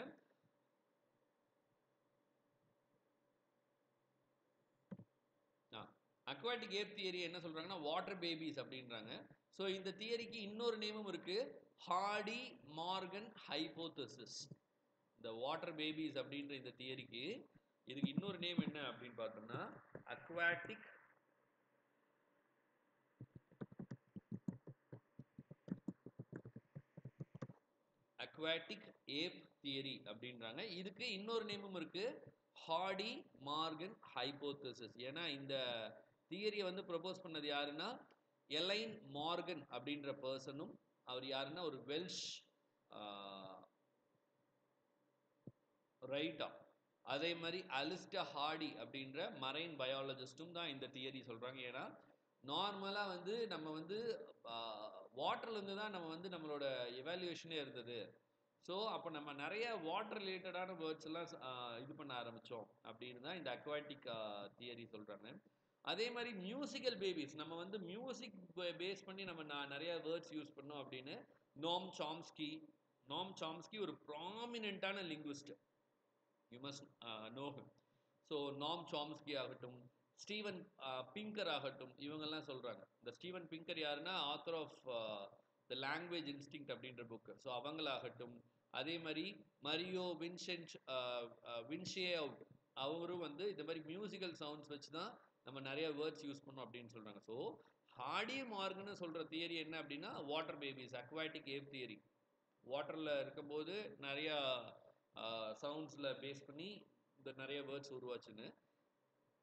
அக்வாட்டிக் ஏப் தியரி என்ன சொல்கிறாங்கன்னா, வாட்டர் பேபிஸ் அப்படின்றாங்க. ஸோ இந்த தியரிக்கு இன்னொரு நேமும் இருக்குது, ஹார்டி மார்கன் ஹைபோதசிஸ். இந்த வாட்டர் பேபிஸ் அப்படின்ற இந்த தியரிக்கு இதுக்கு இன்னொரு நேம் என்ன அப்படின்னு பார்த்தோம்னா, அக்வாட்டிக் ஏப் தியரி அப்படின்றாங்க. இதுக்கு இன்னொரு நேமும் இருக்கு, ஹார்டி மார்கன் ஹைபோதசிஸ். ஏன்னா இந்த தியரியை வந்து ப்ரொபோஸ் பண்ணது யாருன்னா, எலைன் மார்கன் அப்படின்ற பர்சனும், அவர் யாருன்னா ஒரு வெல்ஷ் ரைட்டா. அதே மாதிரி அலிஸ்டர் ஹார்டி அப்படின்ற மரைன் பயாலஜிஸ்ட்டும் தான் இந்த தியரி சொல்கிறாங்க. ஏன்னா நார்மலாக வந்து நம்ம வந்து வாட்டர்லேருந்து தான் நம்ம வந்து நம்மளோட எவாலுவேஷனே இருந்தது. ஸோ அப்போ நம்ம நிறைய வாட்டர் ரிலேட்டடான வேர்ட்ஸ் எல்லாம் இது பண்ண ஆரம்பித்தோம் அப்படின்னு தான் இந்த அக்வாட்டிக் தியரி சொல்கிறாங்க. அதே மாதிரி மியூசிக்கல் பேபிஸ், நம்ம வந்து மியூசிக் பேஸ் பண்ணி நம்ம நிறைய வேர்ட்ஸ் யூஸ் பண்ணோம் அப்படின்னு நோம் சாம்ஸ்கி ஒரு ப்ராமினென்ட்டான linguist. You must know him. So Noam Chomsky ஆகட்டும், ஸ்டீவன் பிங்கர் ஆகட்டும், இவங்கெல்லாம் சொல்கிறாங்க. இந்த ஸ்டீவன் பிங்கர் யாருன்னா, author of the language instinct அப்படின்ற புக்கு. ஸோ அவங்களாகட்டும், அதே மாதிரி மரியோ வின்ஷே அவுட், அவரும் வந்து இந்த மாதிரி மியூசிக்கல் சவுண்ட்ஸ் வச்சு தான் நம்ம நிறைய வேர்ட்ஸ் யூஸ் பண்ணோம் அப்படின்னு சொல்கிறாங்க. ஸோ ஹார்டி மார்கன்னு சொல்கிற தியரி என்ன அப்படின்னா, வாட்டர் பேபிஸ், அக்வாட்டிக் ஏப் தியரி. வாட்டரில் இருக்கும்போது நிறையா சவுண்ட்ஸில் பேஸ் பண்ணி இந்த நிறைய வேர்ட்ஸ் உருவாச்சுன்னு.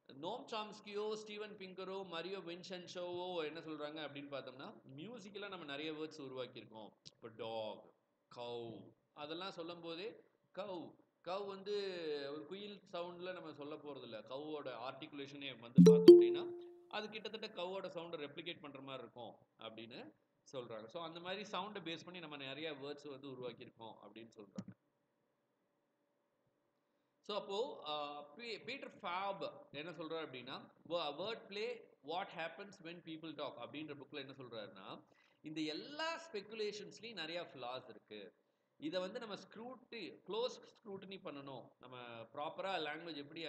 நோம் சாம்ஸ்கியோ, ஸ்டீவன் பிங்கரோ, மரியோ வின்சென்ஷோவோ என்ன சொல்கிறாங்க அப்படின்னு பார்த்தோம்னா, மியூசிக்கெலாம் நம்ம நிறைய வேர்ட்ஸ் உருவாக்கியிருக்கோம். இப்போ டாக், கவ், அதெல்லாம் சொல்லும் போதே கவ் வந்து ஒரு குயில் சவுண்டில் நம்ம சொல்ல போகிறதில்ல. கவ்வோட ஆர்டிகுலேஷனே வந்து பார்த்தோம் அப்படின்னா, அது கிட்டத்தட்ட கவ்வோட சவுண்டை ரெப்ளிகேட் பண்ணுற மாதிரி இருக்கும் அப்படின்னு சொல்கிறாங்க. ஸோ அந்த மாதிரி சவுண்டை பேஸ் பண்ணி நம்ம நிறைய வேர்ட்ஸ் வந்து உருவாக்கியிருக்கோம் அப்படின்னு சொல்கிறாங்க. ஸோ அப்போது பீட்டர் ஃபாப் என்ன சொல்கிறார் அப்படின்னா, word play what happens when people talk அப்படின்ற புக்கில் என்ன சொல்கிறாருன்னா, இந்த எல்லா ஸ்பெக்குலேஷன்ஸ்லையும் நிறையா ஃப்ளாஸ் இருக்குது. இதை வந்து நம்ம க்ளோஸ் ஸ்க்ரூட்டினி பண்ணணும். நம்ம ப்ராப்பராக லாங்குவேஜ் எப்படி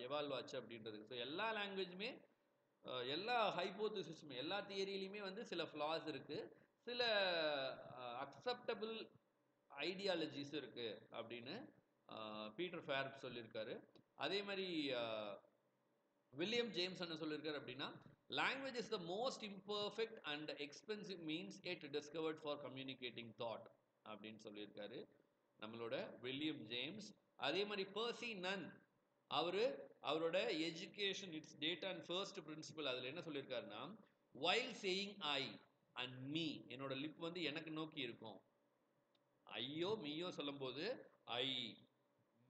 எவால்வ் ஆச்சு அப்படின்றதுக்கு. ஸோ எல்லா லாங்குவேஜுமே, எல்லா ஹைபோதிசிஸுமே, எல்லா தியரியிலையுமே வந்து சில ஃப்ளாஸ் இருக்குது, சில அக்செப்டபிள் ஐடியாலஜிஸ் இருக்குது அப்படின்னு பீட்டர் ஃபேர்ப் சொல்லியிருக்காரு. அதே மாதிரி வில்லியம் ஜேம்ஸ் என்ன சொல்லியிருக்காரு அப்படின்னா, language is the most imperfect and expensive means yet discovered for communicating thought அப்படின்னு சொல்லியிருக்காரு நம்மளோட வில்லியம் ஜேம்ஸ். அதே மாதிரி பர்சி நன், அவரோட education its data and first principle, அதில் என்ன சொல்லியிருக்காருன்னா, while saying I and me, என்னோட லிப் வந்து எனக்கு நோக்கி இருக்கும். ஐயோ மீயோ சொல்லும் போது ஐ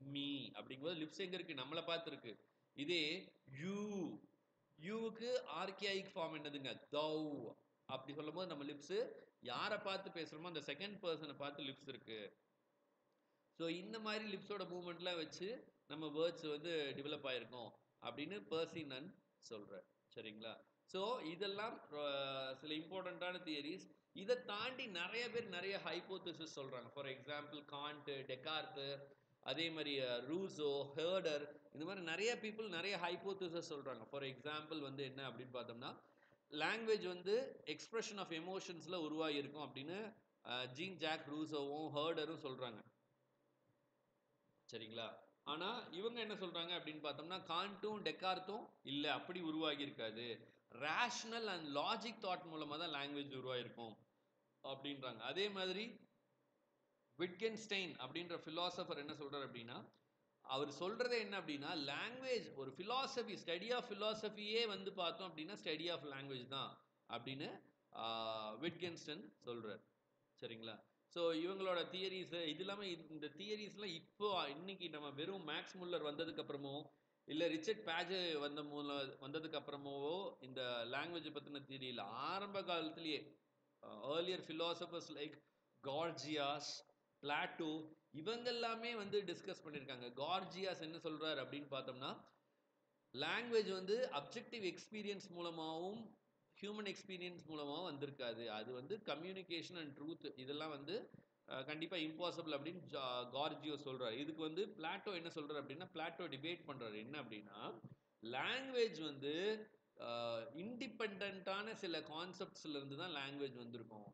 மீ அப்படிங்கும்போது லிப்ஸ் எங்க இருக்கு, நம்மளை பார்த்து இருக்கு. இதே யூவுக்கு ஆர்கியாயிக் ஃபார்ம் என்னதுங்க, தவ். அப்படி சொல்லும் போது நம்ம லிப்ஸ் யாரை பார்த்து பேசுறோமோ அந்த செகண்ட் பர்சனை பார்த்து லிப்ஸ் இருக்கு. ஸோ இந்த மாதிரி லிப்ஸோட மூவ்மெண்ட்லாம் வச்சு நம்ம வேர்ட்ஸ் வந்து டெவலப் ஆயிருக்கோம் அப்படின்னு பர்சி நன் சொல்றார். சரிங்களா? ஸோ இதெல்லாம் சில இம்பார்ட்டண்ட்டான தியரிஸ். இதை தாண்டி நிறைய பேர் நிறைய ஹைபோதிசிஸ் சொல்றாங்க. ஃபார் எக்ஸாம்பிள் காண்ட், டெக்கார்த்து, அதே மாதிரி ரூசோ, ஹேர்டர், இந்த மாதிரி நிறைய பீப்புள் நிறைய ஹைபோதிசிஸ் சொல்றாங்க. ஃபார் எக்ஸாம்பிள் வந்து என்ன அப்படின்னு பார்த்தோம்னா, லாங்குவேஜ் வந்து எக்ஸ்பிரஷன் ஆஃப் எமோஷன்ஸில் உருவாகி இருக்கும் அப்படின்னு ஜீன் ஜாக் ரூசோவும் ஹேர்டரும் சொல்றாங்க. சரிங்களா? ஆனா இவங்க என்ன சொல்றாங்க அப்படின்னு பார்த்தோம்னா காண்டும் டெக்கார்த்தும் இல்ல அப்படி உருவாகி இருக்காது, ரேஷனல் அண்ட் லாஜிக் தாட் மூலமா தான் லாங்குவேஜ் உருவாயிருக்கும் அப்படின்றாங்க. அதே மாதிரி விட்கென்ஸ்டைன் அப்படின்ற பிலாசபர் என்ன சொல்றாரு அப்படின்னா, அவர் சொல்றதே என்ன அப்படின்னா லாங்குவேஜ் ஒரு பிலாசபி, ஸ்டடி ஆஃப் பிலாசபியே வந்து பார்த்தோம் அப்படின்னா ஸ்டடி ஆஃப் லாங்குவேஜ் தான் அப்படின்னு விட்கென்ஸ்டன் சொல்றார். சரிங்களா? ஸோ இவங்களோட தியரிஸ் இது இல்லாமல் இந்த தியரிஸ்லாம் இப்போ இன்னைக்கு நம்ம வெறும் மேக்ஸ் முல்லர் வந்ததுக்கு அப்புறமோ இல்லை ரிச்சர்ட் பேஜ் வந்ததுக்கு அப்புறமோ இந்த லாங்குவேஜ் பற்றின தியரியில் ஆரம்ப காலத்திலேயே ஏர்லியர் ஃபிலாசபர்ஸ் லைக் கார்ஜியாஸ், பிளாட்டோ இவங்க எல்லாமே வந்து டிஸ்கஸ் பண்ணியிருக்காங்க. கார்ஜியாஸ் என்ன சொல்றாரு அப்படின்னு பார்த்தோம்னா லாங்குவேஜ் வந்து அப்ஜெக்டிவ் எக்ஸ்பீரியன்ஸ் மூலமாகவும் ஹியூமன் எக்ஸ்பீரியன்ஸ் மூலமாகவும் வந்திருக்காது, அது வந்து கம்யூனிகேஷன் அண்ட் ட்ரூத் இதெல்லாம் வந்து கண்டிப்பாக இம்பாசிபிள் அப்படின்னு கார்ஜியோ சொல்றாரு. இதுக்கு வந்து பிளாட்டோ என்ன சொல்றாரு அப்படின்னா பிளாட்டோ டிபேட் பண்றாரு என்ன அப்படின்னா லாங்குவேஜ் வந்து இண்டிபெண்டான சில கான்செப்ட்ஸ்ல இருந்து தான் லாங்குவேஜ் வந்திருக்கும்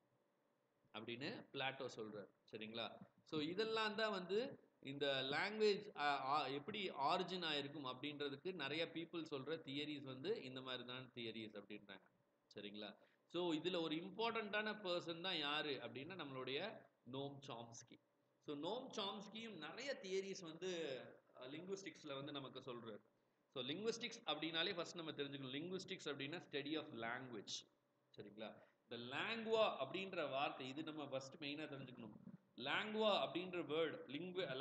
அப்படின்னு பிளாட்டோ சொல்றார். சரிங்களா? ஸோ இதெல்லாம் தான் வந்து இந்த லாங்குவேஜ் எப்படி ஆரிஜின் ஆயிருக்கும் அப்படின்றதுக்கு நிறைய பீப்புள் சொல்ற தியரிஸ் வந்து இந்த மாதிரி தான் தியரிஸ் அப்படின்றாங்க. சரிங்களா? ஸோ இதுல ஒரு இம்பார்ட்டண்ட்டான பர்சன் தான் யாரு அப்படின்னா நம்மளுடைய நோம் சாம்ஸ்கி. ஸோ நோம் சாம்ஸ்கியும் நிறைய தியரிஸ் வந்து லிங்குவிஸ்டிக்ஸ்ல வந்து நமக்கு சொல்றாரு. ஸோ லிங்குவிஸ்டிக்ஸ் அப்படின்னாலே ஃபர்ஸ்ட் நம்ம தெரிஞ்சுக்கணும், லிங்குவிஸ்டிக்ஸ் அப்படின்னா ஸ்டடி ஆஃப் லாங்குவேஜ். சரிங்களா? இந்த லாங்குவா அப்படின்ற வார்த்தை இது நம்ம ஃபர்ஸ்ட் மெயினாக தெரிஞ்சுக்கணும். லாங்குவா அப்படின்ற வேர்டு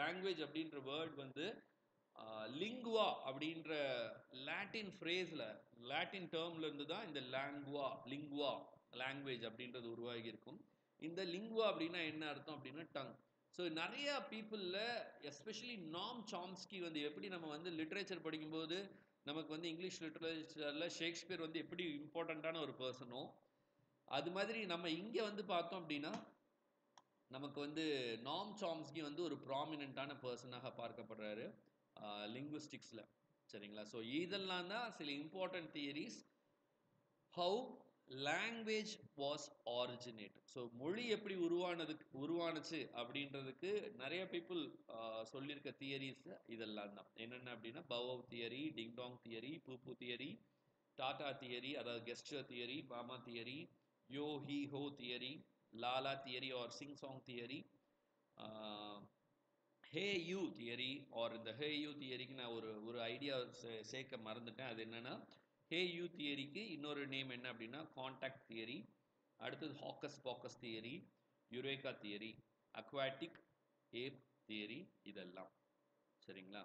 லாங்குவேஜ் அப்படின்ற வேர்டு வந்து லிங்குவா அப்படின்ற லாட்டின் ஃப்ரேஸில் லாட்டின் டேர்ம்ல இருந்து தான் இந்த லிங்குவா லாங்குவேஜ் அப்படின்றது உருவாகி இருக்கும். இந்த லிங்குவா அப்படின்னா என்ன அர்த்தம் அப்படின்னா டங். ஸோ நிறைய பீப்புளில் எஸ்பெஷலி நாம் சாம்ஸ்கி வந்து எப்படி நம்ம வந்து லிட்ரேச்சர் படிக்கும்போது நமக்கு வந்து இங்கிலீஷ் லிட்ரேச்சரில் ஷேக்ஸ்பியர் வந்து எப்படி இம்பார்ட்டண்ட்டான ஒரு பர்சனோ அது மாதிரி நம்ம இங்கே வந்து பார்த்தோம் அப்படின்னா நமக்கு வந்து நாம் சாம்ஸ்கி வந்து ஒரு ப்ராமினென்ட்டான பர்சனாக பார்க்கப்படுறாரு லிங்குவிஸ்டிக்ஸில். சரிங்களா? ஸோ இதெல்லாம் தான் சில important theories how language was originate. So மொழி எப்படி உருவானுச்சு அப்படின்றதுக்கு நிறைய பீப்புள் சொல்லியிருக்க தியரிஸ் இதெல்லாம் தான். என்னென்ன அப்படின்னா bow wow theory, ding dong theory, pooh pooh theory, Tata theory அதாவது கெஸ்டர் தியரி, பாமா theory, yo he ho theory, la la theory or sing song theory, hey you theory or இந்த ஹே யூ தியரிக்கு நான் ஒரு ஐடியா சேர்க்க மறந்துட்டேன். அது என்னன்னா ஹே யூ தியரிக்கு இன்னொரு நேம் என்ன அப்படின்னா கான்டாக்ட் தியரி, அடுத்தது ஹாக்கஸ் பாக்கஸ் தியரி, யுரேகா தியரி, அக்வாட்டிக் ஏப் தியரி இதெல்லாம். சரிங்களா?